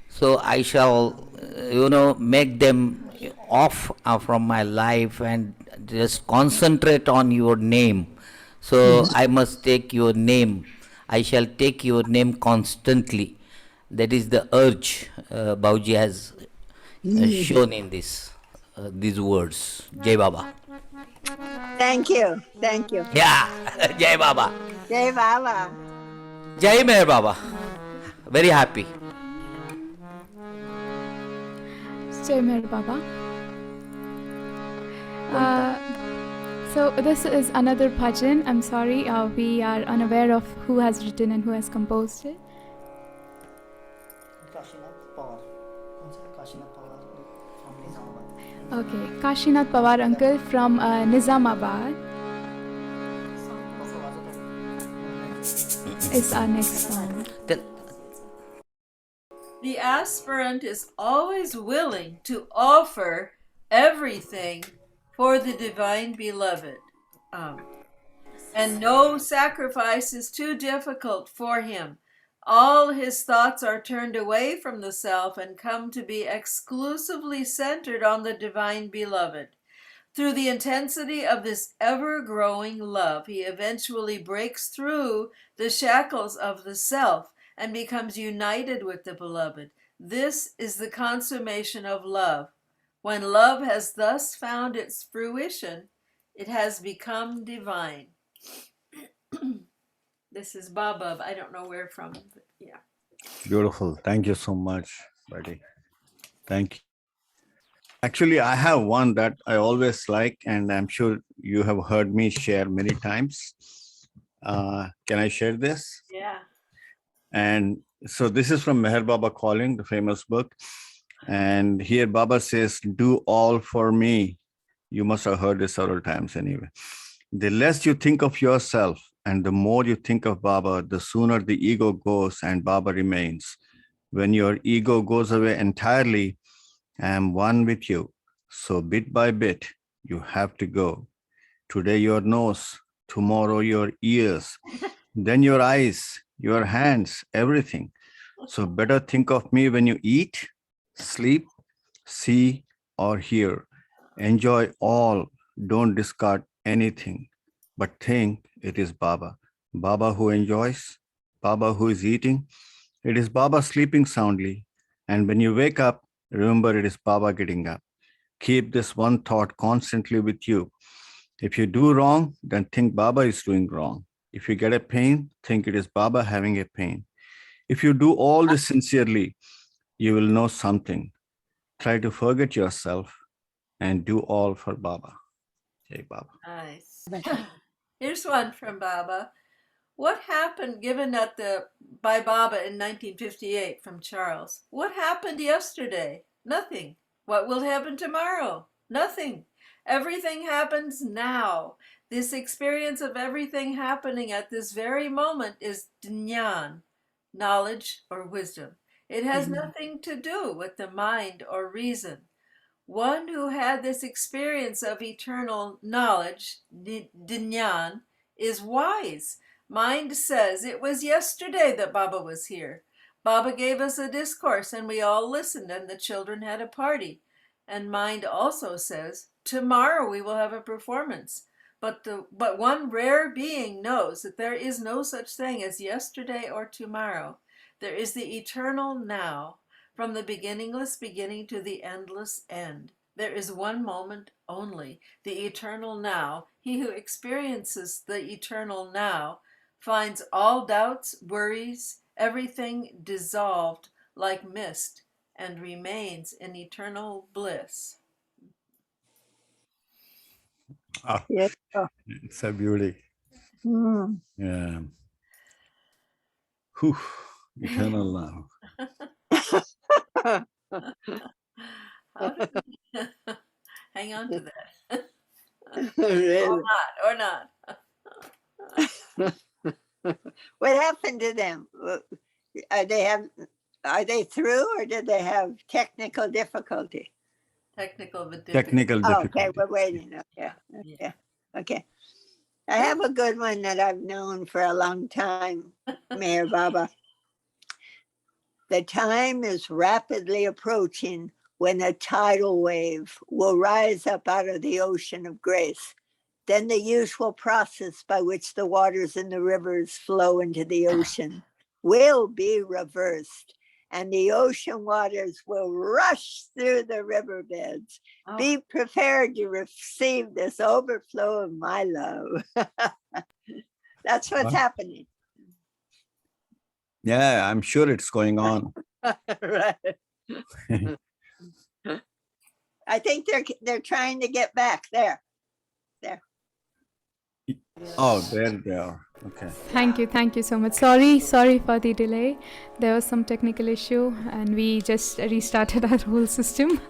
so I shall, make them off from my life and just concentrate on your name. So I must take your name. I shall take your name constantly. That is the urge Bauji has shown in these words. Jai Baba. Thank you. Thank you. Yeah, Jai Baba. Jai Baba. Jai Meher Baba. Very happy. Jai Meher Baba. So this is another bhajan. I'm sorry, we are unaware of who has written and who has composed it. Kashinath Pawar. कौन सा है? Kashinath Pawar from Nizamabad. Okay, Kashinath Pawar uncle from Nizamabad is our next song. The aspirant is always willing to offer everything for the divine beloved. And no sacrifice is too difficult for him. All his thoughts are turned away from the self and come to be exclusively centered on the divine beloved. Through the intensity of this ever-growing love, he eventually breaks through the shackles of the self and becomes united with the beloved. This is the consummation of love. When love has thus found its fruition, it has become divine. This is Baba. I don't know where from, but yeah. Beautiful. Thank you so much, buddy. Thank you. Actually, I have one that I always like, and I'm sure you have heard me share many times. Can I share this? Yeah. And so this is from Meher Baba Calling, the famous book. And here Baba says, do all for me. You must have heard this several times anyway. The less you think of yourself and the more you think of Baba, the sooner the ego goes and Baba remains. When your ego goes away entirely, I am one with you. So bit by bit, you have to go. Today your nose, tomorrow your ears, then your eyes, your hands, everything. So better think of me when you eat, sleep, see, or hear. Enjoy all. Don't discard anything, but think it is Baba. Baba who enjoys, Baba who is eating. It is Baba sleeping soundly. And when you wake up, remember it is Baba getting up. Keep this one thought constantly with you. If you do wrong, then think Baba is doing wrong. If you get a pain, think it is Baba having a pain. If you do all this sincerely, you will know something. Try to forget yourself and do all for Baba. Jai Baba. Nice. Here's one from Baba. What happened given by Baba in 1958 from Charles? What happened yesterday? Nothing. What will happen tomorrow? Nothing. Everything happens now. This experience of everything happening at this very moment is Jnana, knowledge or wisdom. It has nothing to do with the mind or reason. One who had this experience of eternal knowledge, Jnana, is wise. Mind says it was yesterday that Baba was here. Baba gave us a discourse and we all listened and the children had a party. And mind also says, tomorrow we will have a performance. But one rare being knows that there is no such thing as yesterday or tomorrow. There is the eternal now, from the beginningless beginning to the endless end. There is one moment only, the eternal now. He who experiences the eternal now finds all doubts, worries, everything dissolved like mist and remains in eternal bliss. Ah, Yeah. it's a beauty. Mm. Yeah. Whew. Eternal love. How did hang on to that. Really? Or not. What happened to them? Are they through, or did they have technical difficulty? Technical difficulty. Technical Oh, okay, difficulty. we're waiting. Okay. I have a good one that I've known for a long time, Mayor Baba. The time is rapidly approaching when a tidal wave will rise up out of the ocean of grace. Then the usual process by which the waters in the rivers flow into the ocean will be reversed, and the ocean waters will rush through the riverbeds. Oh. Be prepared to receive this overflow of my love. That's what's happening. Yeah, I'm sure it's going on. Right. I think they're trying to get back there. Oh, there they are. Okay. Thank you so much. Sorry for the delay. There was some technical issue and we just restarted our whole system.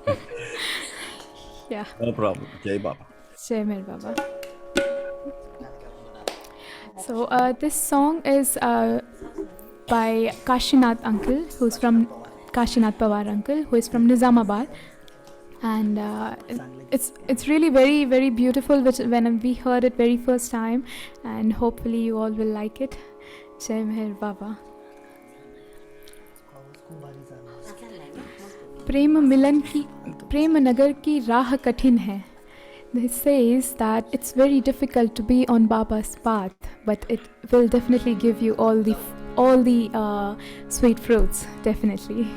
Yeah. No problem. Jai Baba. Jai Mer Baba. So this song is by Kashinath uncle, who's from Kashinath Pawar uncle, who is from Nizamabad. And it's really very, very beautiful when we heard it very first time, and hopefully you all will like it. Jai Meher Baba. Prem Nagar की राह कठिन है. This says that it's very difficult to be on Baba's path, but it will definitely give you all the sweet fruits, definitely.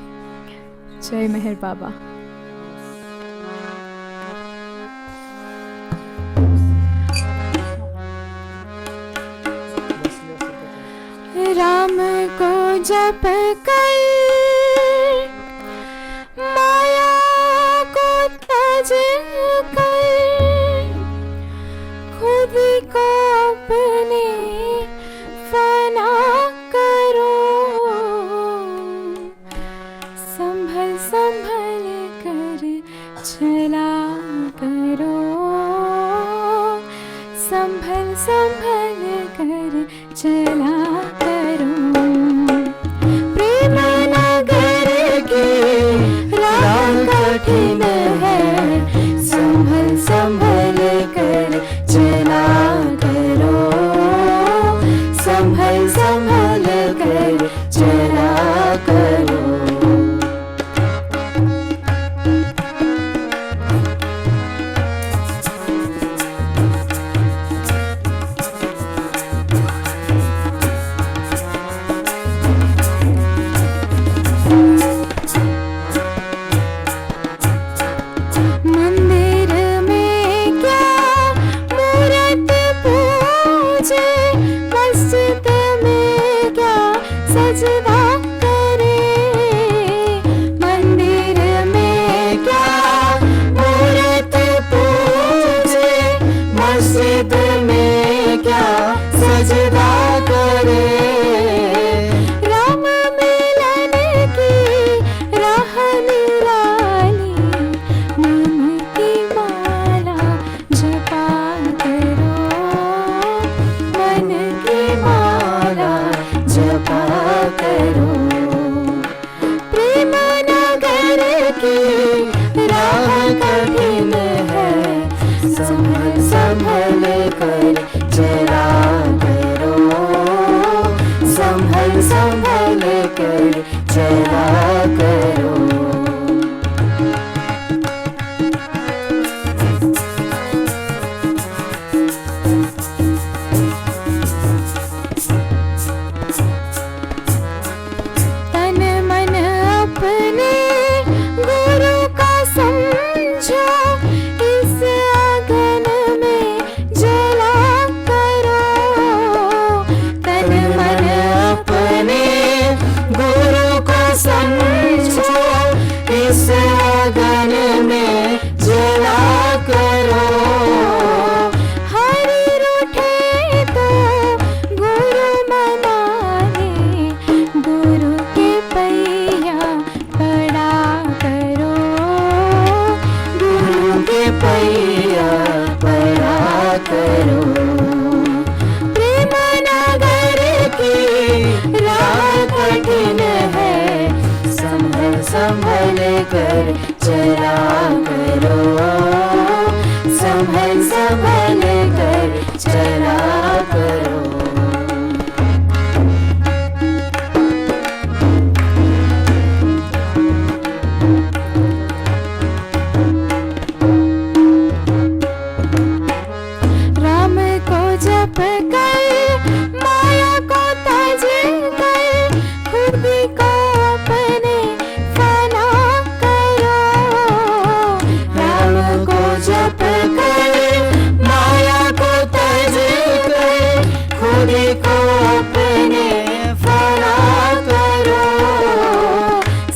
Jai Meher Baba. Ram को जप कर माया को तज कर खुद को अपने फना करो. संभल संभल कर चला करो. संभल संभल कर चला करो. प्रेम नगर की राह कठिन है. संभल संभल कर चला करो. संभल संभल कर चला करो. पैया पड़ा कर चला करो, संभल संभल कर चला करो। राम को जप कर माया को त्याज कर, खुद को अपने फना करो। राम को जप कर माया को त्याज कर, खुद को अपने फना करो।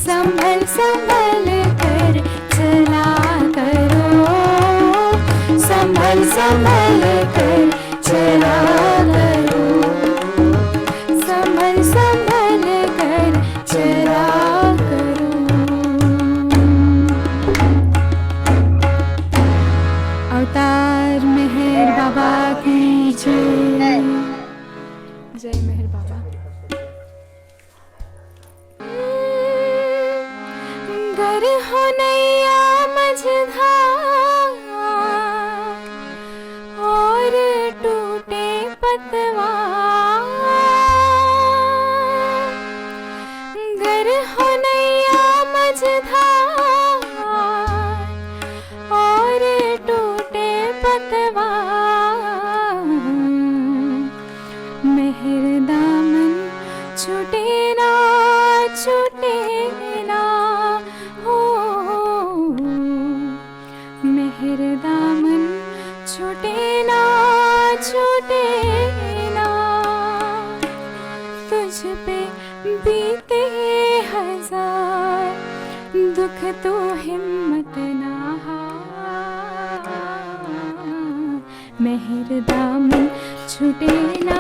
संभल संभल कर चला करो, संभल संभल कर चला करो, संभल संभल कर चला करो। अवतार मेहर बाबा की जय। जय मेहर बाबा। गर हो नैया मझधार और टूटे पतवार, गर हो नैया मझधार और टूटे पतवार, मेहर दामन छूटे ना हो, मेहर दामन छूटे ना तुझ पे बीते हजार दुख तो हिम्मत ना हार, मेहर दामन छूटे ना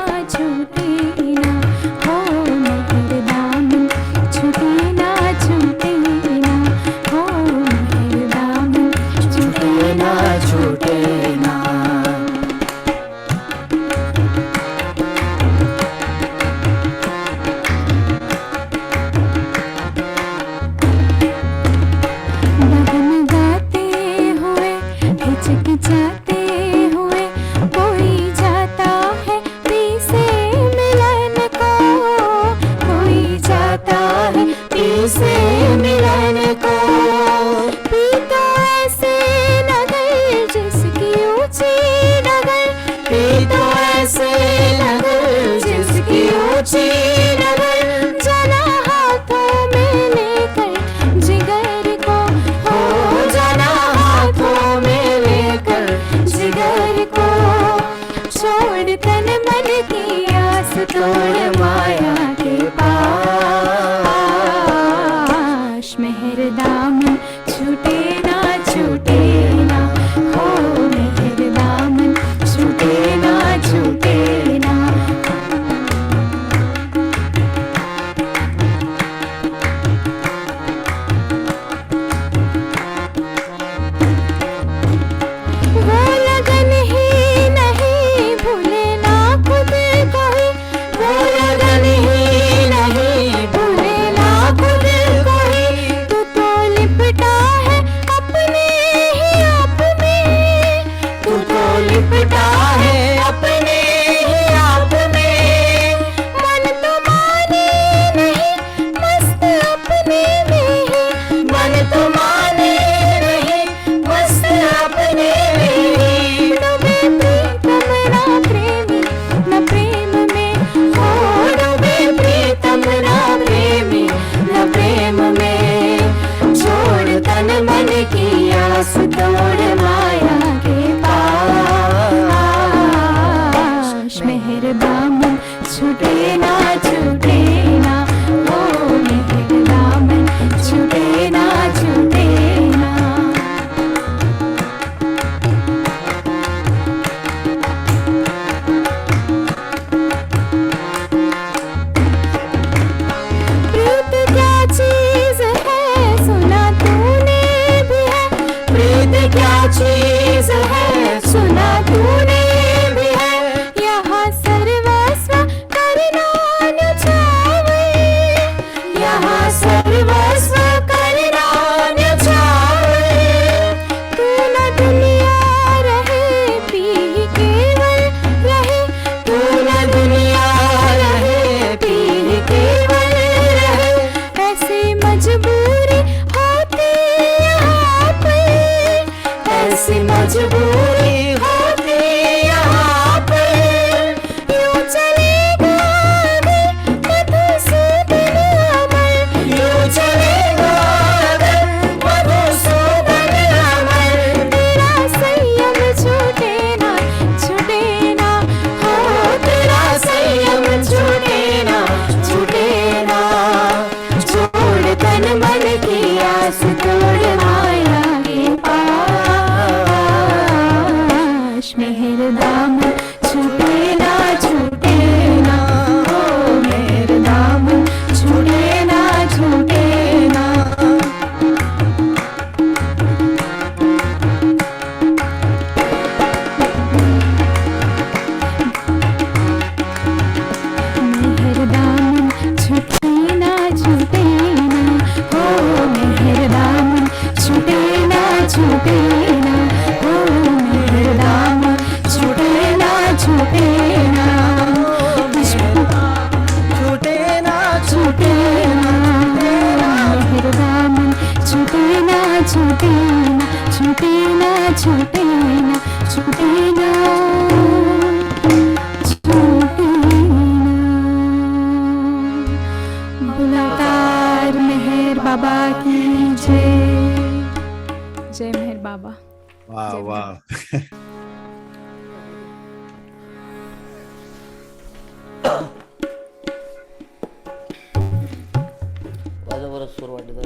हो, मेहर दामन छूटे ना हो, मेहर दामन छूटे ना। भजन गाते हुए हिचकिचाते हुए कोई जाता है पी से मिलन को, कोई जाता है पी से मिलन को। पी तो ऐसे नगर जिसकी ऊंची नगर, पी तो ऐसे नगर जिसकी ऊंची नगर, जना हाथों में लेकर जिगर को, हो जना हाथों में लेकर जिगर को। छोड़ तन मन की आस तोड़ माया के पास, मेहर दामन छूटे ना हो, मेहर दामन छूटे ना। वो लगन ही नहीं भूले ना खुद को ही, वो लगन ही नहीं भूले ना खुद को ही। तू तो लिपटा है अपने ही आप में, तू तो लिपटा है अपने ही आप में। मन तो माने नहीं मस्त अपने में ही, मन तो माने नहीं मस्त अपने में ही। डूबे प्रीतम ना प्रेमी न प्रेम में, हो डूबे प्रीतम ना प्रेमी न प्रेम में। छोड़ तन मन की आस तोड़ माया के पास, मेहर दामन छूटे ना हो, मेहर दामन छूटे ना। प्रीत क्या चीज है सुना तूने भी है, प्रीत क्या चीज है सुना तूने भी है। यहाँ सर्वस्व करना न्यछावर, यहाँ सर्वस्व करना न्यछावर। छूटे ना छूटे ना छूटे ना छूटे ना छूटे ना। बुलातार मेहर बाबा की जय। जय मेहर बाबा। Wow, wow. वाजव सुर वाटत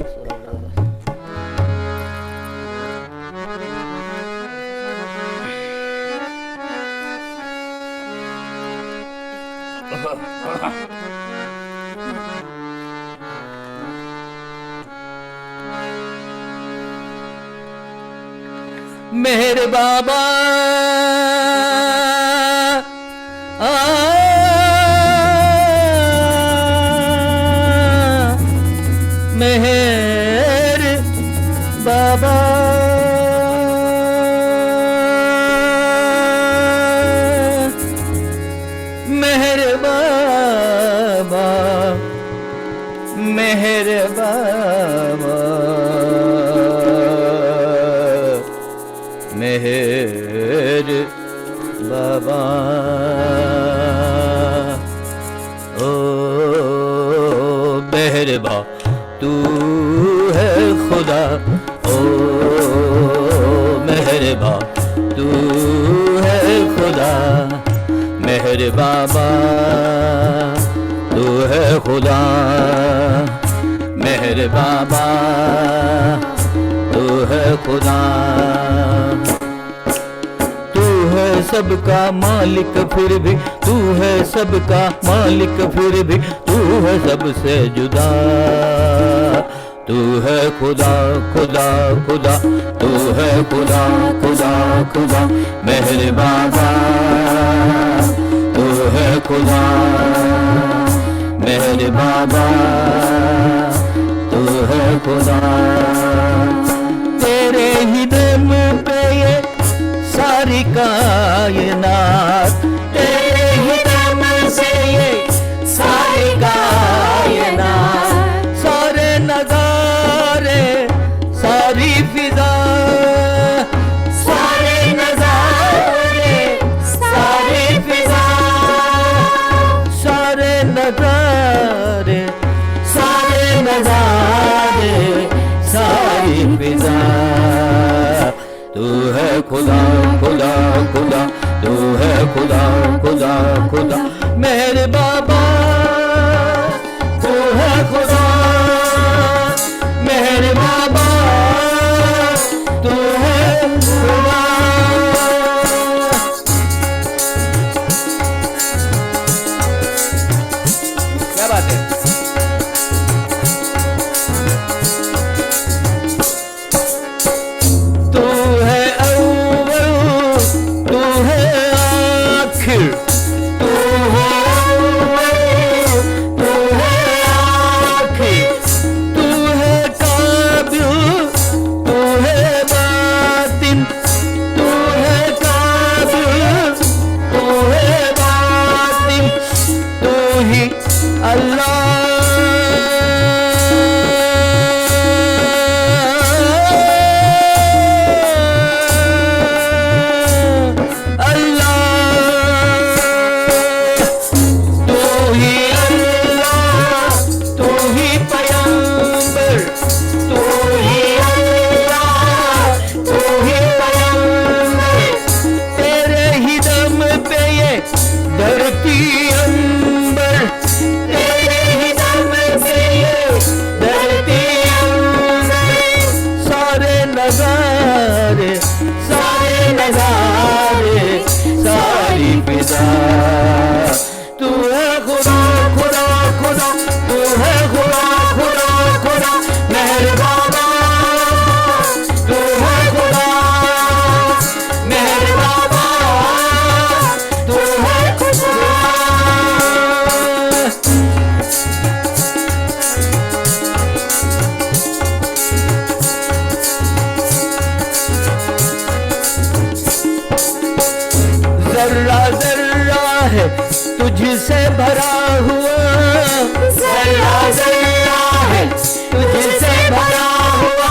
मेहर बाबा मेहर बाबा मेहर बाबा मेहर बाबा मेहर बाबा ओ मेहरबा तू है खुदा ओ मेहरबा तू है खुदा मेहर बाबा तू है खुदा मेहर बाबा तू है खुदा तू है सबका मालिक फिर भी तू है सबका मालिक फिर भी तू है सबसे जुदा तू है खुदा खुदा खुदा तू है खुदा खुदा खुदा मेहर बाबा तू है खुदा मेहर बाबा तू है खुदा तेरे ही दम पे ये सारी कायनात तेरे ही दम से ये सारी कायनात सारे नजारे सारी फिजा सारे नजारे सारी फिजा सारे नजारे सारे नजारे सारी फिजा तू है खुदा खुदा खुदा तू है खुदा खुदा खुदा मेरे बाबा तू है खुदा मेरे बाबा तू है खुदा क्या बात है तू है अव्वल तू है आखिर तू है अव्वल तू है आखिर तू है काबिल तू है बातिन तू है काबिल तू है बातिन तू ही अल्लाह धरती अंबर तेरे ही दम से ये धरती अंबर सारे नजारे सारी फिजा तू है खुदा खुदा खुदा तू है खुदा खुदा खुदा मेहर बाबा तू है खुदा मेहर बाबा तू है खुदा जर्रा जर्रा है तुझसे भरा हुआ जर्रा जर्रा है तुझसे भरा हुआ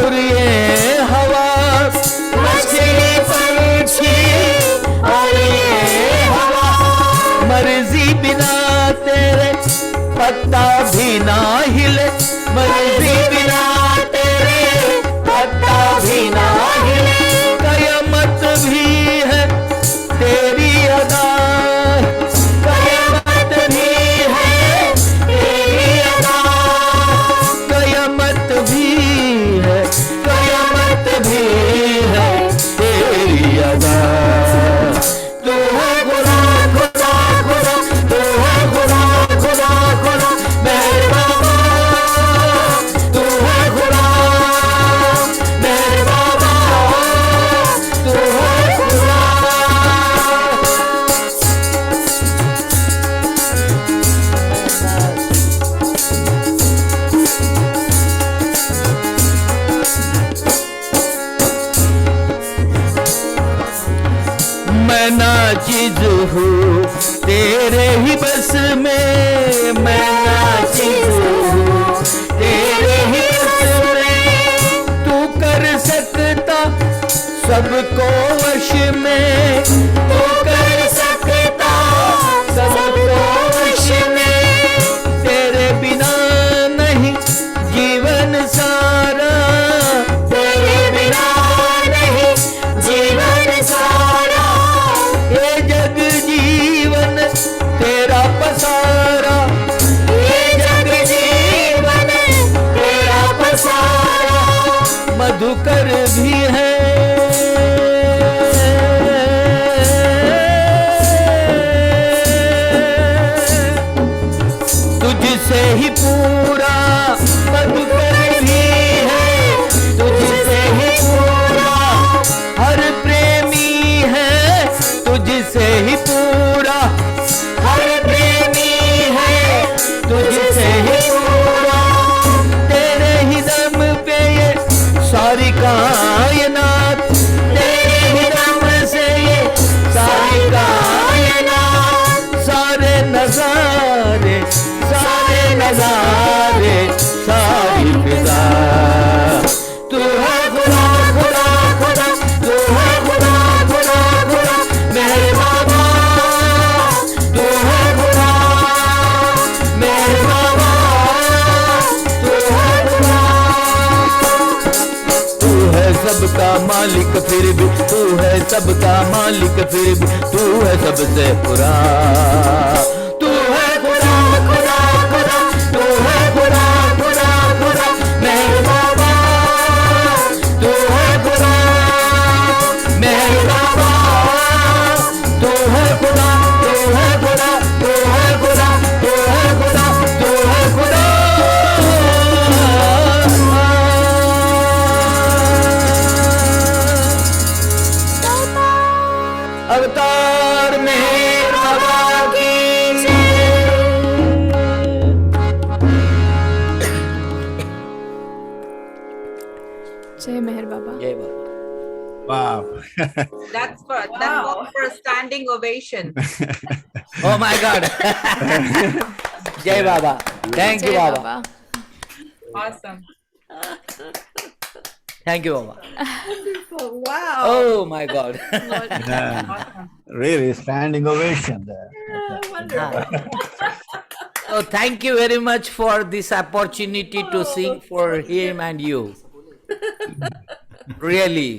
और ये हवा मछली पंछी और ये हवा मर्जी बिना तेरे पत्ता भी ना हिले मर्जी बिना तेरे पत्ता भी ना हिले कयामत भी है तेरी अदा कयामत भी है तेरी अदा कयामत भी है कयामत भी है तेरी अदा तू है खुदा खुदा खुदा तू है खुदा खुदा खुदा मेरे बाबा तू है खुदा मेरे बाबा तू है खुदा मैं नाचिज हूँ तेरे ही बस में मैं नाचिज हूँ तेरे ही बस में तू कर सकता सबको वश में तू कर सकता सबको वश में तेरे बिना नहीं जीवन सारा तेरे बिना नहीं जीवन सारा ये जग जीवन तेरा पसारा ये जग जीवन तेरा पसारा मधुकर भी है तुझसे ही पूरा मधुकर भी है तुझसे ही पूरा हर प्रेमी है तुझसे ही पूरा हर प्रेमी है तुझसे ही पूरा तेरे ही दम पे ये सारी कायनात तेरे ही दम से ये सारी कायनात सारे नजारे सारी फिजा तू है खुदा खुदा खुदा तू है खुदा खुदा खुदा मेरे बाबा तू है खुदा मेरे बाबा तू है खुदा तू है सबका मालिक फिर भी तू है सबका मालिक फिर भी तू है सबसे बुरा तू है खुदा खुदा खुदा तू है खुदा खुदा खुदा मेरे बाबा तू है खुदा मेरे बाबा तू है खुदा तू है खुदा तू है खुदा तू है खुदा तू है खुदा अवतार में बाबा की जय मेहर बाबा जय बाबा Wow. That's for that called for a standing ovation. Oh my God. Jai Baba. Thank you, जय Baba. Baba Awesome. Thank you, Baba. Oh, wow. Oh my God. Yeah. Really standing ovation there. Wonderful. So thank you very much for this opportunity to sing for him and you. Really.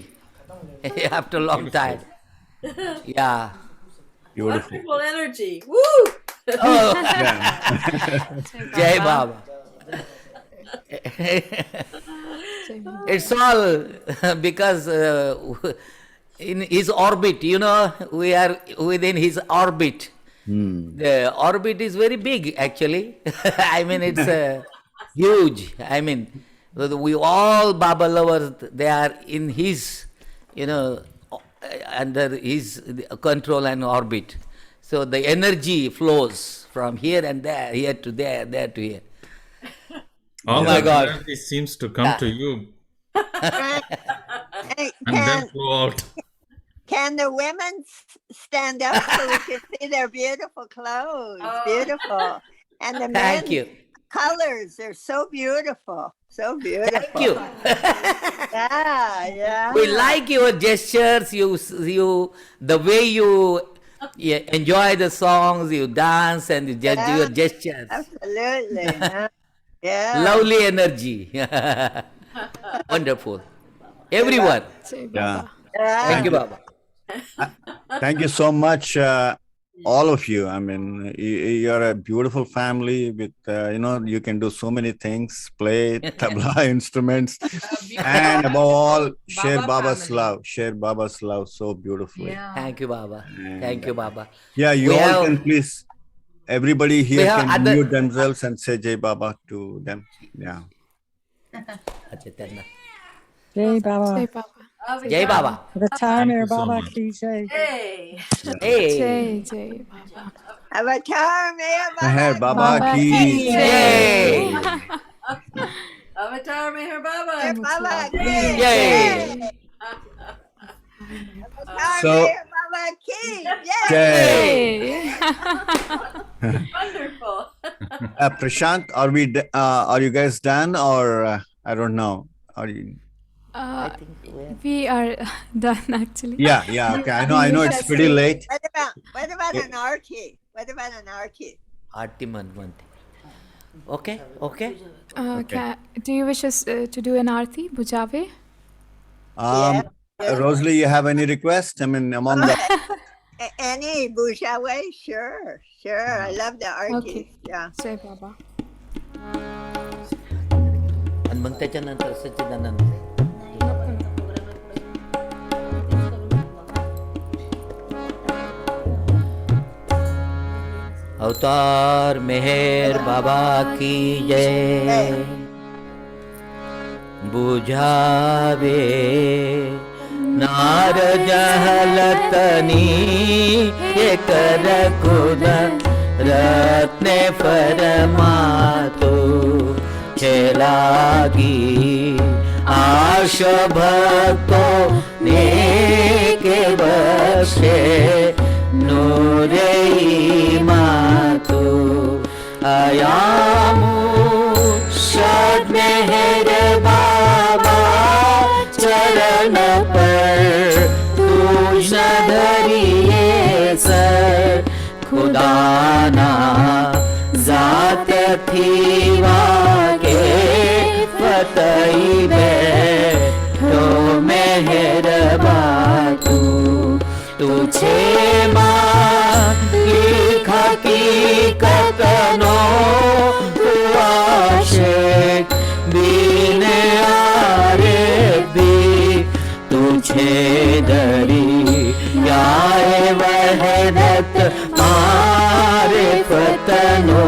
After a long time. Yeah. Beautiful. Wonderful energy. Woo! Oh, Yeah. Jai Baba. It's all because in his orbit, you know, we are within his orbit. The orbit is very big, actually. I mean, it's huge. I mean, we all Baba lovers, they are in his, you know, under his control and orbit. So the energy flows from here and there, here to there, there to here. All my that God. energy seems to come to you Hey, and then flow out. can the women stand up so we can see their beautiful clothes? Oh. Beautiful. And the men, Thank you. colors, they're so beautiful. So beautiful. Thank you. Yeah. We like your gestures. You, the way you enjoy the songs, you dance, and you just do your gestures. Absolutely. Yeah. Lovely energy. Wonderful. Everyone. Yeah. Thank you, Baba. Thank you so much, all of you. I mean, you're a beautiful family with, you can do so many things, play tabla instruments, and above all, share Baba's family. love. Share Baba's love so beautifully. Thank you, Baba. Thank you, Baba. Yeah, you We all have- can please, everybody here have can other- mute themselves and say Jai Baba to them. Yeah. अच्छा, त्यांना. Jai Baba. Jai Baba. Jai Baba. Retirement so Baba much. ki jai. Hey. Hey. Jai Baba. Avatar Meher Meher Baba. Baba ki Yay. Avatar Meher Baba. Meher Baba ki. Yay. Avatar So- Meher Baba ki. Yay. Jai. Wonderful. Prashant, are you guys done or I don't know? Are you? We are done actually. Yeah. Okay. I know it's pretty late. What about an arti? What about an arti? आरती म्हणते. Okay. Do you wish us to do an arti, Bujave? Rosalie, you have any request? I mean, among the Any Bujawe? Sure. I love the arti. Okay. Yeah. Jai Baba. आणि मग त्याच्यानंतर सच्चिदानंद. अवतार मेहर बाबा की जय. बुझावे नार जहलतनी ये कर कुद रत्ने फरमातो छेलागी आश भक्तो ने के बक्षे नूरे मातु आयामु शद मेहर बाबा चरण पर तुझ धरिए सर खुदाना जात थी वाके फतई बे तो मेहर बातू तुझे माँ लिखा की कतनो तू आशिक बीन आरे भी तुझे दरी याए वहदत मारे फतनो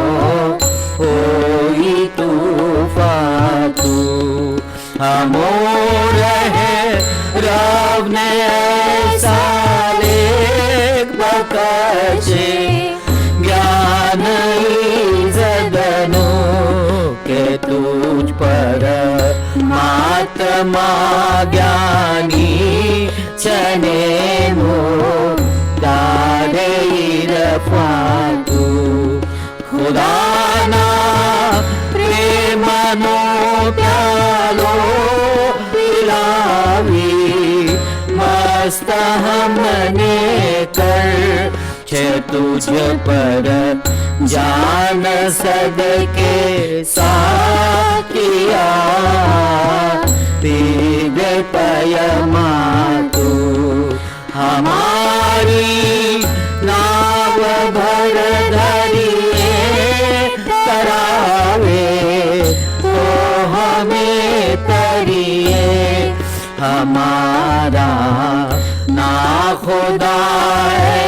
होई तूफान तू अमोर है रब ने ऐसा लेख बख्शे ज्ञान जदनो के तुझ पर महात्मा ज्ञानी चने मो दारे रफातू खुदाना प्रेमनो प्यालो पिलावी मस्त हमने कर छे तुझ पर जान सदके साकिया तीग पयमा तू हमारी नाव भर धरिए करावे तो हमें तरिए हमारा ना खुदा है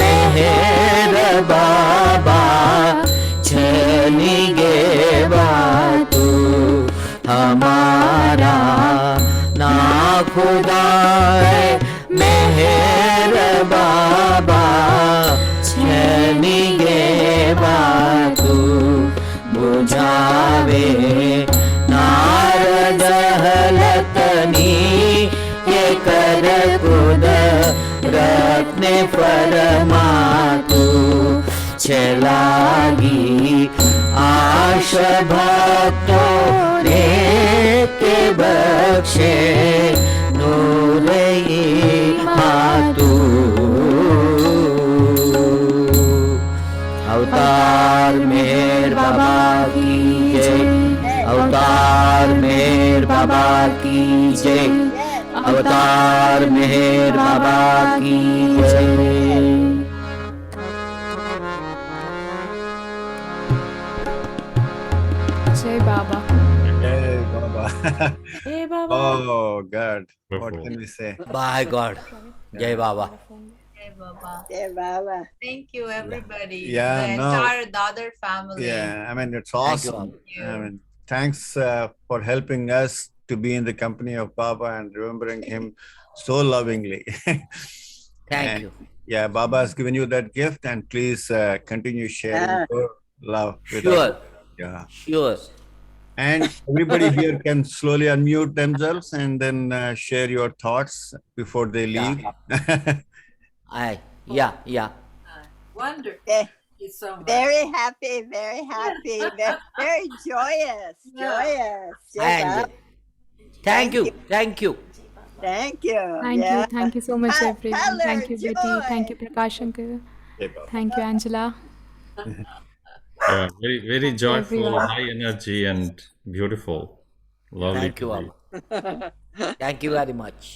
मेहर बाबा छनी गे बातू हमारा ना खुदा है मेहर बाबा छनी गे बातू बुझावे नारद हलतनी ये कर कुद रत्ने फरमातू छलागी आश भक्तों ने के बख्शे नूर मातू अवतार मेहर बाबा की जय अवतार मेहर बाबा की जय अवतार मेहर बाबा की जय जय बाबा Hey, Baba. जय बाबा Oh, God. What can we say? By God जय बाबा Hey, Baba. Yeah, Baba. Thank you, everybody. Yeah, the no. entire Dadar family. Yeah, I mean, it's Thank you, awesome. Baba. I mean, thanks for helping us to be in the company of Baba and remembering him so lovingly. Thank And, you. Yeah, Baba has given you that gift, and please continue sharing Yeah. your love with Sure. us. Yeah. Sure. And everybody here can slowly unmute themselves and then share your thoughts before they leave. Yeah. Wonderful. Yeah. Thank you so much. Very happy, very happy, very joyous, Yeah. joyous. Jai And Baba. thank you. Thank you. Thank Yeah. you so much Color, everyone. Thank you Betty, joy. thank you Prakash uncle, Okay, Baba. thank you Angela. Yeah, very, very joyful, everyone. high energy, and beautiful. Lovely. Thank you, to be. Baba. Thank you very much.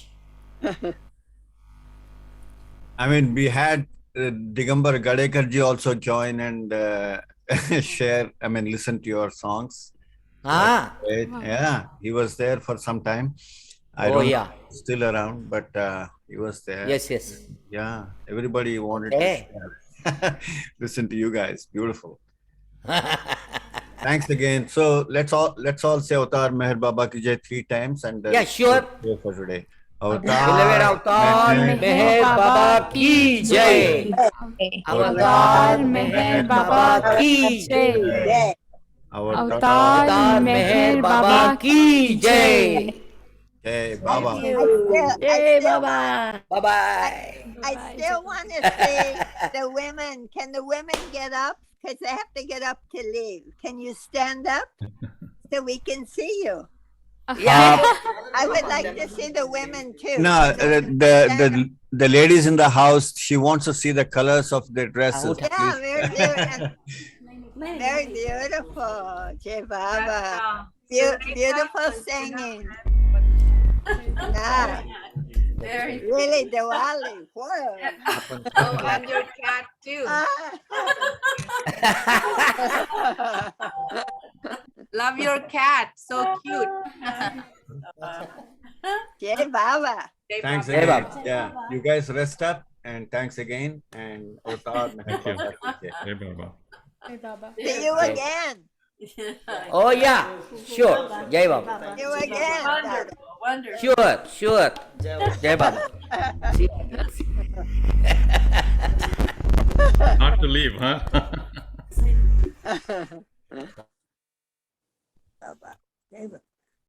I mean, we had Digambar Gadekar ji also join and share, I mean, listen to your songs. Ah, Right? Yeah, he was there for some time. I Oh, don't know yeah. if he's still around, but he was there. yes. Yeah, everybody wanted Okay. to share. Listen to you guys. Beautiful. Thanks again. So let's all say Avatar Meher Baba ki Jai 3 times and Yeah, sure. pray for today. Beloved Avatar Meher Meher Baba ki jai. Avatar Meher Baba ki jai. Yeah. Avatar Meher Baba ki jai. Hey, Baba. Bye bye. I still want to see the women. Can the women get up? Because they have to get up to leave. Can you stand up so we can see you? Yeah. I would like to see the women too. No, the ladies in the house, she wants to see the colors of their dresses. Yeah, Please. very beautiful. Very beautiful, Jai Baba. Beautiful singing. Yeah, Very really, Diwali. Whoa. Oh, and your cat too. Love your cat. So cute. Jai Baba. Thanks Hey, again. Baba. Yeah, you guys rest up and thanks again. And Avatar Meher Thank you. Baba ki Jai. Hey, Baba. Hey Baba. See you again. Oh yeah, sure. Jai Baba. See you again. Wonderful. Wonderful. Sure. Jai Baba. Hard to leave, huh? Baba. Jai Baba.